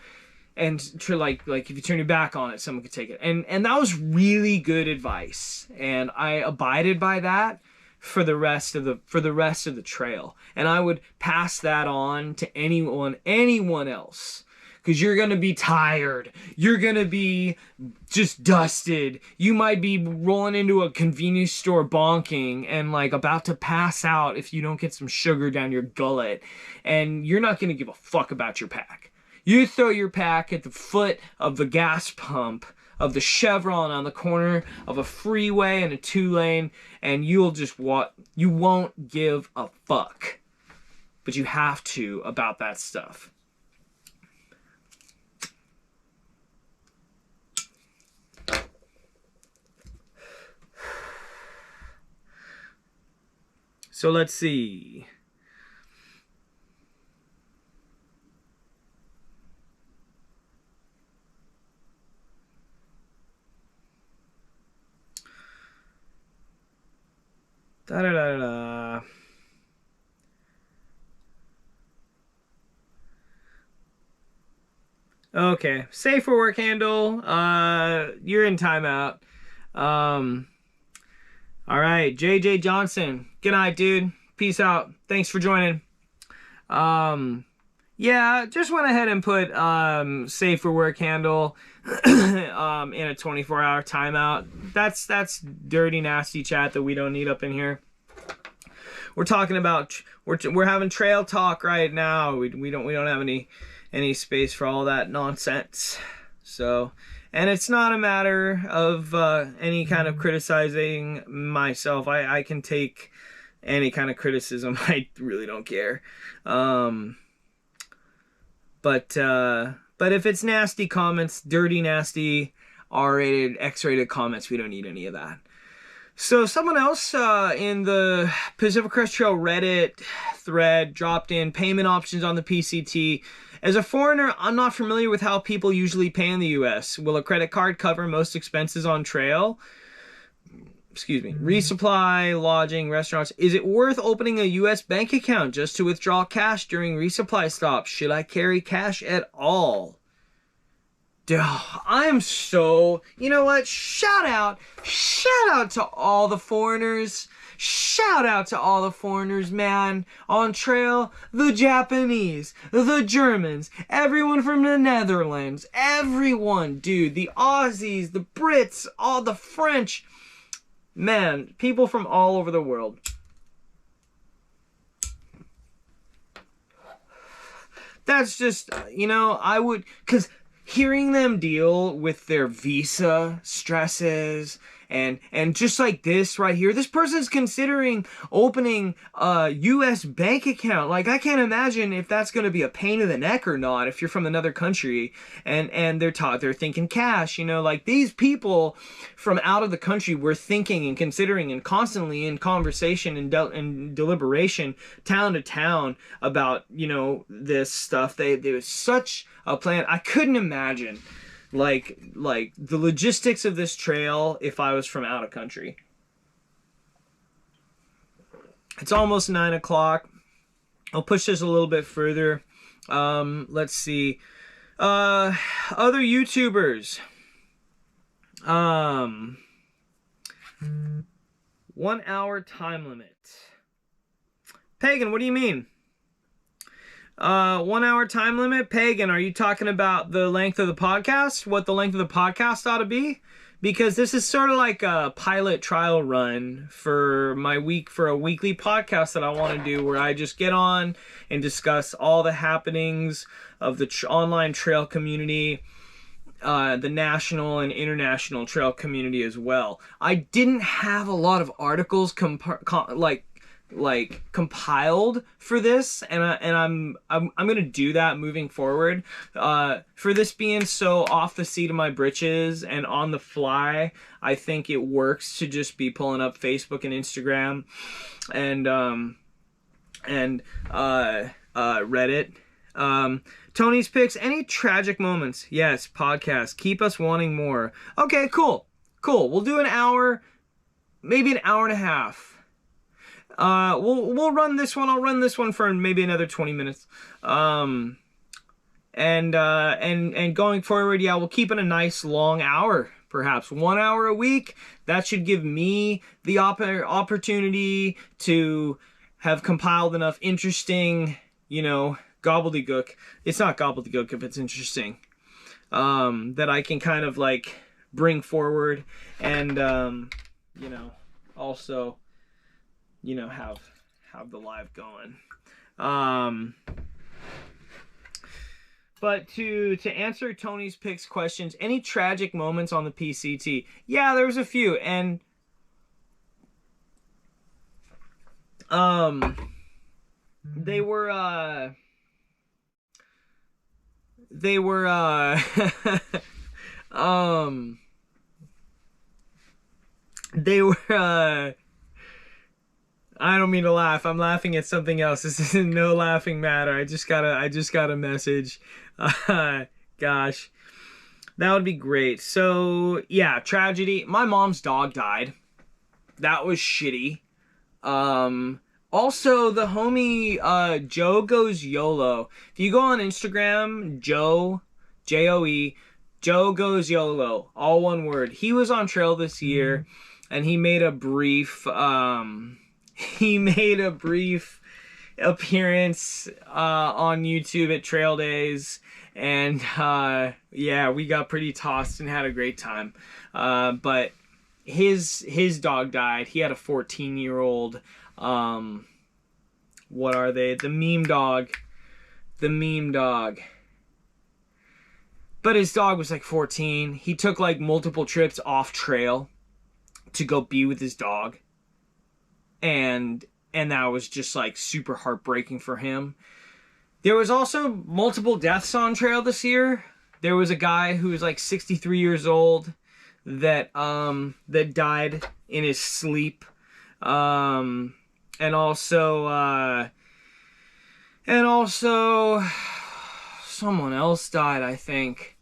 And to like if you turn your back on it, someone could take it. And that was really good advice. And I abided by that for the rest of the trail. And I would pass that on to anyone else. Because you're going to be tired. You're going to be just dusted. You might be rolling into a convenience store bonking and like about to pass out if you don't get some sugar down your gullet. And you're not going to give a fuck about your pack. You throw your pack at the foot of the gas pump of the Chevron on the corner of a freeway and a 2-lane, and you won't give a fuck. But you have to about that stuff. So let's see. Da da da da. Okay, safe for work handle. You're in timeout. All right, JJ Johnson. Good night, dude. Peace out. Thanks for joining. Yeah, just went ahead and put safe for work handle in a 24-hour timeout. That's dirty, nasty chat that we don't need up in here. We're talking about we're having trail talk right now. We don't have any space for all that nonsense. So, and it's not a matter of any kind of criticizing myself. I can take any kind of criticism. I really don't care. But if it's nasty comments, dirty, nasty, R-rated, X-rated comments, we don't need any of that. So someone else in the Pacific Crest Trail Reddit thread dropped in payment options on the PCT. As a foreigner, I'm not familiar with how people usually pay in the US. Will a credit card cover most expenses on trail? Excuse me. Resupply, lodging, restaurants. Is it worth opening a US bank account just to withdraw cash during resupply stops? Should I carry cash at all? Duh, I am so, you know what? Shout out to all the foreigners. Shout out to all the foreigners, man. On trail, the Japanese, the Germans, everyone from the Netherlands, everyone, dude. The Aussies, the Brits, all the French. Man, people from all over the world. That's just, you know, I would, because hearing them deal with their visa stresses and just like this right here, this person's considering opening a US bank account. Like, I can't imagine if that's going to be a pain in the neck or not if you're from another country and they're thinking cash, you know, like these people from out of the country were thinking and considering and constantly in conversation and deliberation town to town about, you know, this stuff. There was such a plan. I couldn't imagine like the logistics of this trail if I was from out of country. It's almost 9 o'clock. I'll push this a little bit further. Let's see. Other YouTubers. 1 hour time limit. Pagan, what do you mean? 1 hour time limit? Pagan, are you talking about the length of the podcast? What the length of the podcast ought to be? Because this is sort of like a pilot trial run for a weekly podcast that I want to do, where I just get on and discuss all the happenings of the online trail community, the national and international trail community as well. I didn't have a lot of articles compiled for this, and I'm gonna do that moving forward. For this being so off the seat of my britches and on the fly, I think it works to just be pulling up Facebook and Instagram and Reddit. Tony's picks. Any tragic moments? Yes. Podcast. Keep us wanting more. Okay. Cool. We'll do an hour, maybe an hour and a half. We'll run this one. I'll run this one for maybe another 20 minutes. And going forward, yeah, we'll keep it a nice long hour, perhaps 1 hour a week. That should give me the opportunity to have compiled enough interesting, you know, gobbledygook. It's not gobbledygook if it's interesting. That I can kind of like bring forward and, you know, also, you know, have the live going. But to answer Tony's picks questions, any tragic moments on the PCT? Yeah, there was a few, and they were I don't mean to laugh. I'm laughing at something else. This isn't no laughing matter. I just got a message. Gosh, that would be great. So yeah, tragedy. My mom's dog died. That was shitty. Also the homie Joe Goes YOLO. If you go on Instagram, Joe, Joe, Joe Goes YOLO, all one word. He was on trail this year, and he made a brief appearance on YouTube at Trail Days, and yeah, we got pretty tossed and had a great time. But his dog died. He had a 14-year-old. What are they? The meme dog. The meme dog. But his dog was like 14. He took like multiple trips off trail to go be with his dog. And that was just like super heartbreaking for him. There was also multiple deaths on trail this year. There was a guy who was like 63 years old that died in his sleep. And also someone else died, I think.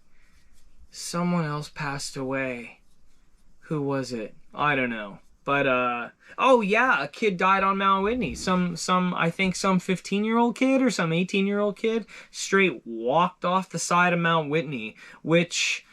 Someone else passed away. Who was it? I don't know. But oh yeah, a kid died on Mount Whitney. I think some 15-year-old kid or some 18-year-old kid straight walked off the side of Mount Whitney, which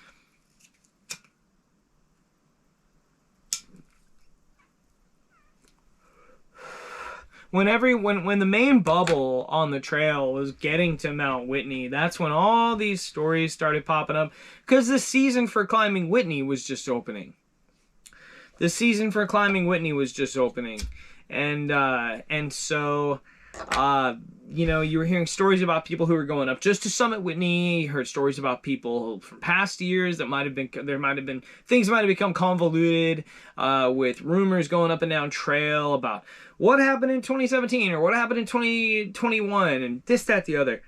when the main bubble on the trail was getting to Mount Whitney, that's when all these stories started popping up, because the season for climbing Whitney was just opening. The season for climbing Whitney was just opening. And so, you know, you were hearing stories about people who were going up just to summit Whitney. You heard stories about people from past years that things might have become convoluted, with rumors going up and down trail about what happened in 2017 or what happened in 2021 and this, that, the other.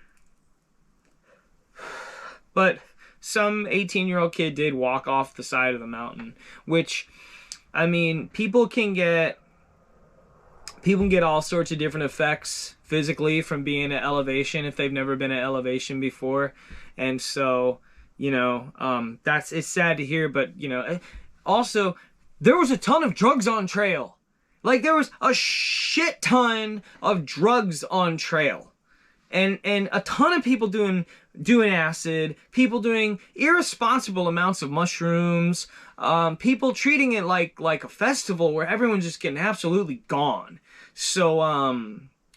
But some 18-year-old kid did walk off the side of the mountain, which, I mean, people can get all sorts of different effects physically from being at elevation if they've never been at elevation before. And so, you know, it's sad to hear, but, you know, also there was a ton of drugs on trail. Like, there was a shit ton of drugs on trail. And a ton of people doing acid, people doing irresponsible amounts of mushrooms, people treating it like a festival where everyone's just getting absolutely gone. So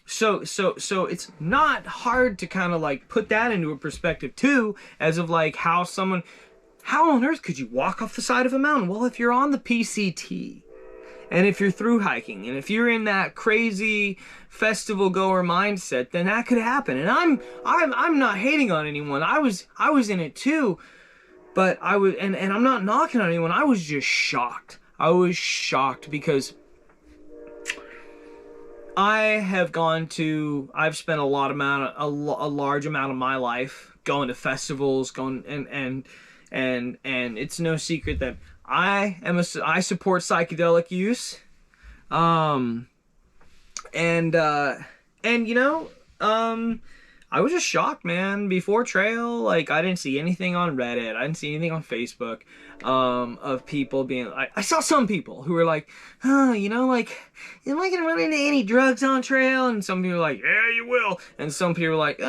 it's not hard to kind of like put that into a perspective too, as of like how on earth could you walk off the side of a mountain? Well, if you're on the PCT, and if you're through hiking, and if you're in that crazy festival goer mindset, then that could happen. And I'm not hating on anyone. I was in it too, but and I'm not knocking on anyone. I was just shocked. I was shocked because I've spent a large amount of my life going to festivals, and it's no secret that I support psychedelic use, and you know, I was just shocked, man. Before trail, like, I didn't see anything on Reddit, I didn't see anything on Facebook, of people being, I saw some people who were like, you know, like, am I gonna run into any drugs on trail? And some people were like, yeah, you will. And some people were like,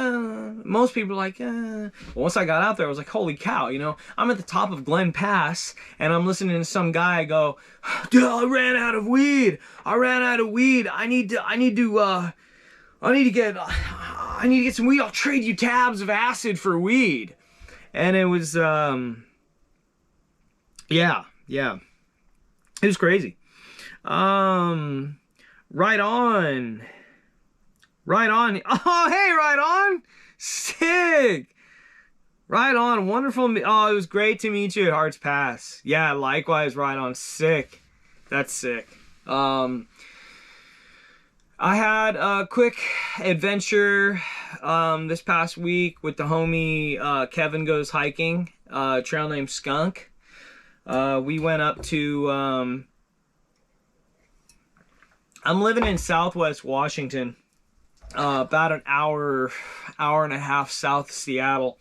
most people were like, Well, once I got out there, I was like, holy cow, you know, I'm at the top of Glen Pass, and I'm listening to some guy go, dude, I ran out of weed. I need to get some weed. I'll trade you tabs of acid for weed. And it was, yeah. It was crazy. Right on. Oh, hey, right on. Sick. Right on. Wonderful. Oh, it was great to meet you at Hearts Pass. Yeah, likewise, right on. Sick. That's sick. I had a quick adventure this past week with the homie Kevin Goes Hiking, trail named Skunk. We went up to I'm living in Southwest Washington, about an hour and a half south of Seattle.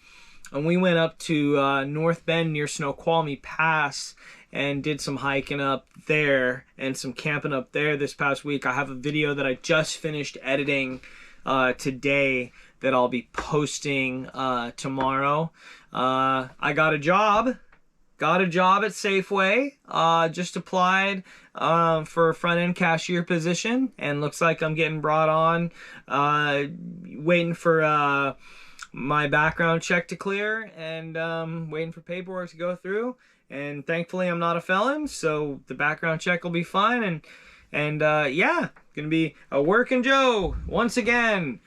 And we went up to North Bend near Snoqualmie Pass and did some hiking up there and some camping up there this past week. I have a video that I just finished editing today that I'll be posting tomorrow. I got a job at Safeway. Just applied for a front-end cashier position, and looks like I'm getting brought on. Waiting for my background check to clear, and waiting for paperwork to go through. And thankfully I'm not a felon, so the background check will be fine. And yeah, gonna be a working Joe once again.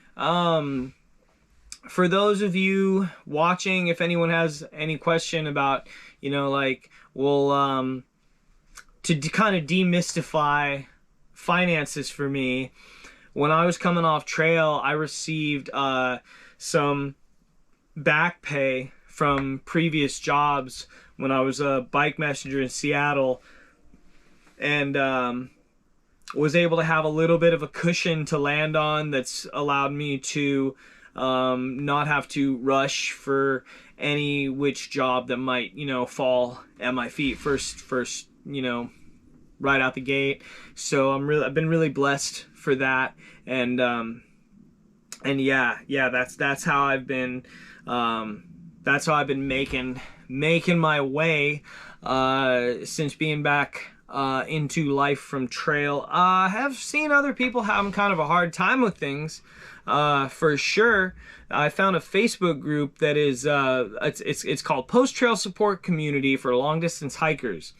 For those of you watching, if anyone has any question about, you know, like, well, to kind of demystify finances for me, when I was coming off trail, I received some back pay from previous jobs when I was a bike messenger in Seattle, and was able to have a little bit of a cushion to land on that's allowed me to not have to rush for any which job that might, you know, fall at my feet first, you know, right out the gate. So I've been really blessed for that, and yeah, that's how I've been making my way since being back into life from trail. I have seen other people having kind of a hard time with things, for sure. I found a Facebook group that is it's called Post Trail Support Community for Long Distance Hikers.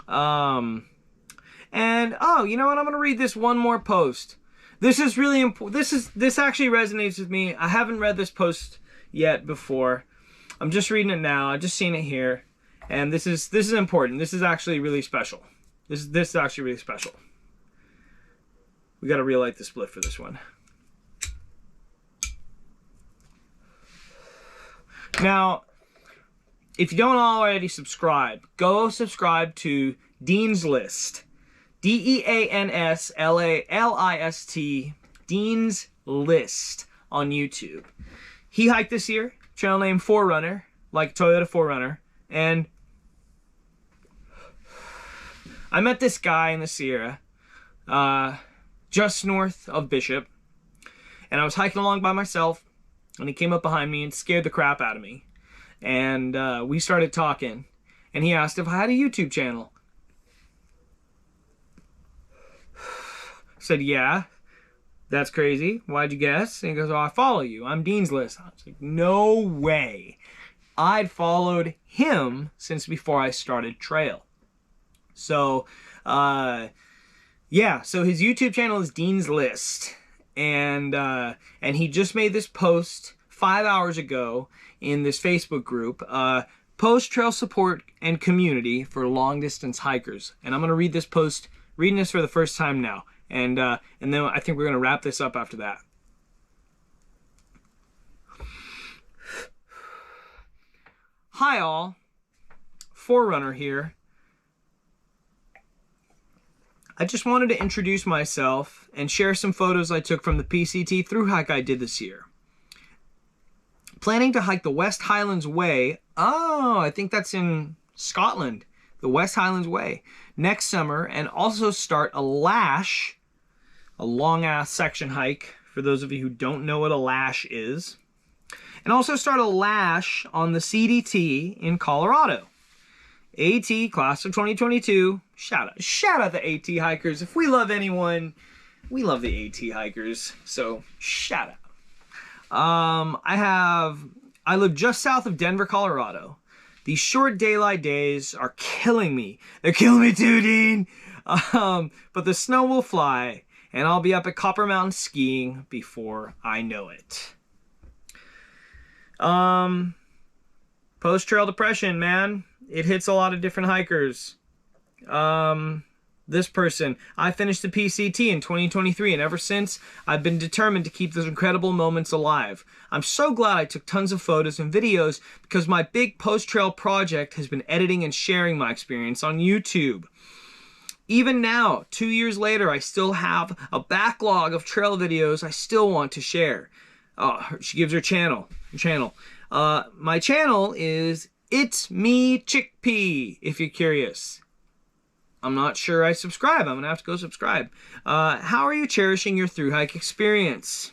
And oh, you know what? I'm gonna read this one more post. This is really important. This actually resonates with me. I haven't read this post yet before. I'm just reading it now. I just seen it here, and this is important. This is actually really special. This is actually really special. We got to relight the spliff for this one. Now, if you don't already subscribe, go subscribe to Dean's List. DEANSLALIST, Dean's List on YouTube. He hiked this year, trail name 4Runner, like Toyota 4Runner, and I met this guy in the Sierra, just north of Bishop, and I was hiking along by myself, and he came up behind me and scared the crap out of me. And we started talking, and he asked if I had a YouTube channel. I said, yeah. That's crazy. Why'd you guess? And he goes, oh, I follow you. I'm Dean's List. I was like, no way. I'd followed him since before I started trail. So, yeah. So his YouTube channel is Dean's List. And he just made this post 5 hours ago in this Facebook group, Post Trail Support and Community for Long Distance Hikers. And I'm going to read this post, reading this for the first time now. And then I think we're going to wrap this up after that. Hi all, 4Runner here. I just wanted to introduce myself and share some photos I took from the PCT thru hike I did this year. Planning to hike the West Highlands Way. Oh, I think that's in Scotland. The West Highlands Way next summer, and also start a lash, a long-ass section hike, for those of you who don't know what a lash is, and also start a lash on the CDT in Colorado. AT, class of 2022, shout out the AT hikers. If we love anyone, we love the AT hikers, so shout out. I live just south of Denver, Colorado. These short daylight days are killing me. They're killing me too, Dean. But the snow will fly, and I'll be up at Copper Mountain skiing before I know it. Post-trail depression, man. It hits a lot of different hikers. This person, I finished the PCT in 2023, and ever since, I've been determined to keep those incredible moments alive. I'm so glad I took tons of photos and videos because my big post-trail project has been editing and sharing my experience on YouTube. even now, 2 years later, I still have a backlog of trail videos I still want to share. She gives her channel. My channel is It's Me Chickpea, if you're curious. I'm not sure I subscribe. I'm going to have to go subscribe. How are you cherishing your thru hike experience?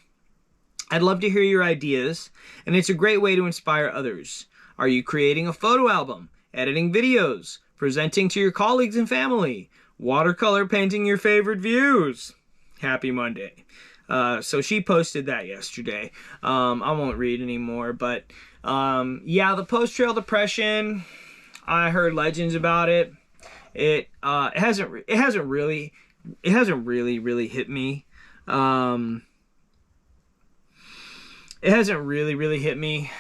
I'd love to hear your ideas, and it's a great way to inspire others. Are you creating a photo album, editing videos, presenting to your colleagues and family, watercolor painting your favorite views? Happy Monday. So she posted that yesterday. I won't read anymore, but yeah, the post-trail depression, I heard legends about it. It hasn't really hit me. It hasn't really hit me.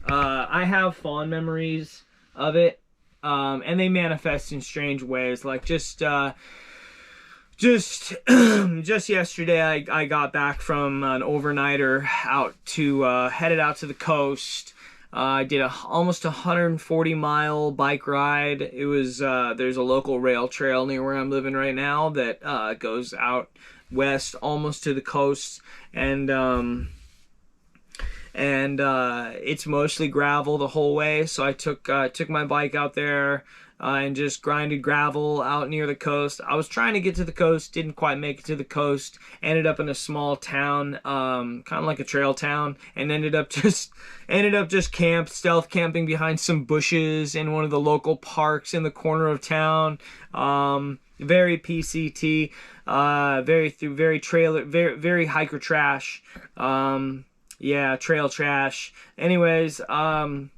I have fond memories of it, and they manifest in strange ways. Like just yesterday, I got back from an overnighter headed out to the coast. I did almost 140-mile bike ride. It was there's a local rail trail near where I'm living right now that goes out west almost to the coast, and it's mostly gravel the whole way. So I took my bike out there and just grinded gravel out near the coast. I was trying to get to the coast, didn't quite make it to the coast. Ended up in a small town, kind of like a trail town, and ended up just stealth camping behind some bushes in one of the local parks in the corner of town. Very PCT, very hiker trash. Yeah, trail trash. Anyways, and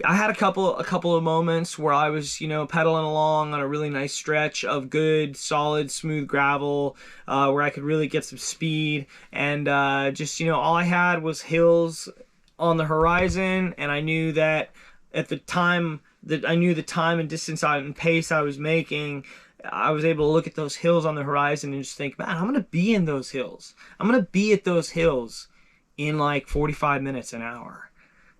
I had a couple of moments where I was, pedaling along on a really nice stretch of good, solid, smooth gravel, where I could really get some speed, and just, all I had was hills on the horizon, and I knew that at the time and distance and pace I was making, I was able to look at those hills on the horizon and just think, man, I'm going to be in those hills. I'm going to be at those hills in like 45 minutes, an hour.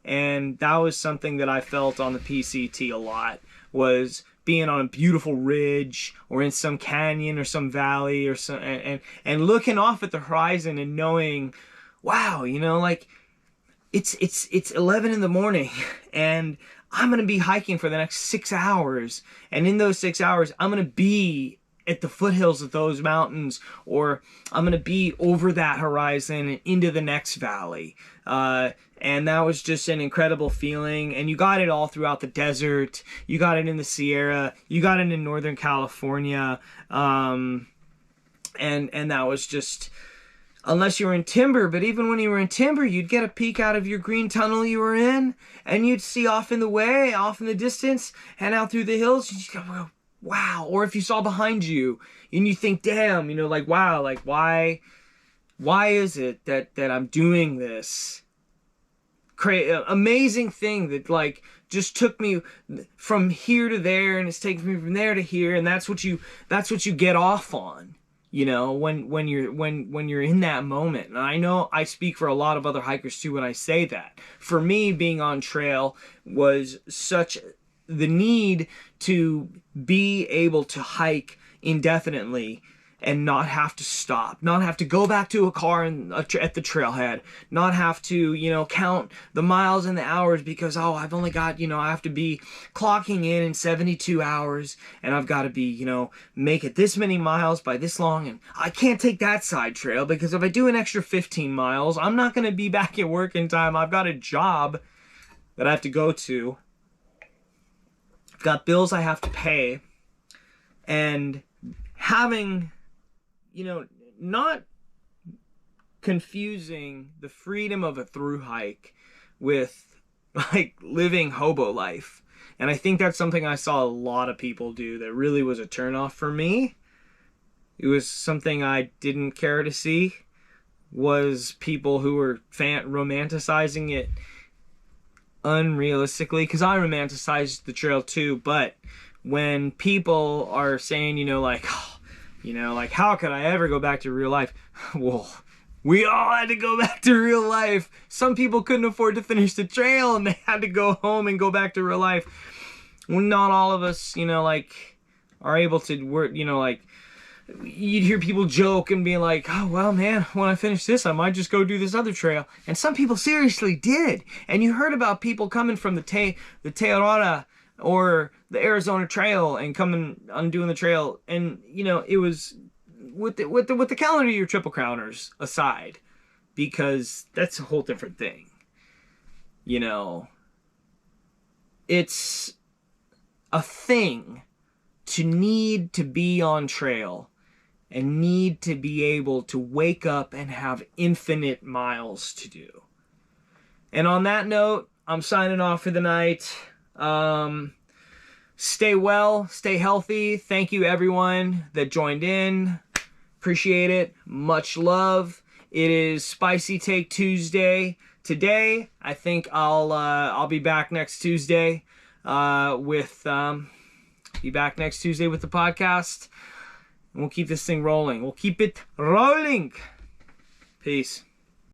And that was something that I felt on the PCT a lot, was being on a beautiful ridge or in some canyon or some valley or some, and looking off at the horizon and knowing, wow, like it's 11 in the morning and I'm going to be hiking for the next 6 hours. And in those 6 hours, I'm going to be at the foothills of those mountains, or I'm going to be over that horizon and into the next valley. And that was just an incredible feeling. And you got it all throughout the desert. You got it in the Sierra. You got it in Northern California. And that was just, unless you were in timber, but even when you were in timber, you'd get a peek out of your green tunnel you were in, and you'd see off in the distance, and out through the hills, you just go, wow. Or if you saw behind you, and you think, damn, wow, why is it that I'm doing this amazing thing that just took me from here to there, and it's taken me from there to here, and that's what you get off on. When you're in that moment. And I know I speak for a lot of other hikers too when I say that. For me, being on trail was such the need to be able to hike indefinitely and not have to stop, not have to go back to a car at the trailhead, not have to, count the miles and the hours because, I've only got, I have to be clocking in 72 hours and I've got to be, make it this many miles by this long, and I can't take that side trail because if I do an extra 15 miles, I'm not going to be back at work in time. I've got a job that I have to go to. I've got bills I have to pay, and having, not confusing the freedom of a thru hike with living hobo life. And I think that's something I saw a lot of people do that really was a turnoff for me. It was something I didn't care to see, was people who were romanticizing it unrealistically, because I romanticized the trail too, but when people are saying, how could I ever go back to real life? Well, we all had to go back to real life. Some people couldn't afford to finish the trail and they had to go home and go back to real life. Well, not all of us, are able to work, you know, like, you'd hear people joke and be like, oh, well, man, when I finish this, I might just go do this other trail. And some people seriously did. And you heard about people coming from the Teorora or the Arizona Trail and coming on doing the trail. And, you know, it was with the calendar year Triple Crowners aside, because that's a whole different thing. You know, it's a thing to need to be on trail and need to be able to wake up and have infinite miles to do. And on that note, I'm signing off for the night. Stay well, stay healthy. Thank you everyone that joined in. Appreciate it. Much love. It is Spicy Take Tuesday today. I think I'll be back next Tuesday with the podcast. And we'll keep this thing rolling. We'll keep it rolling. Peace.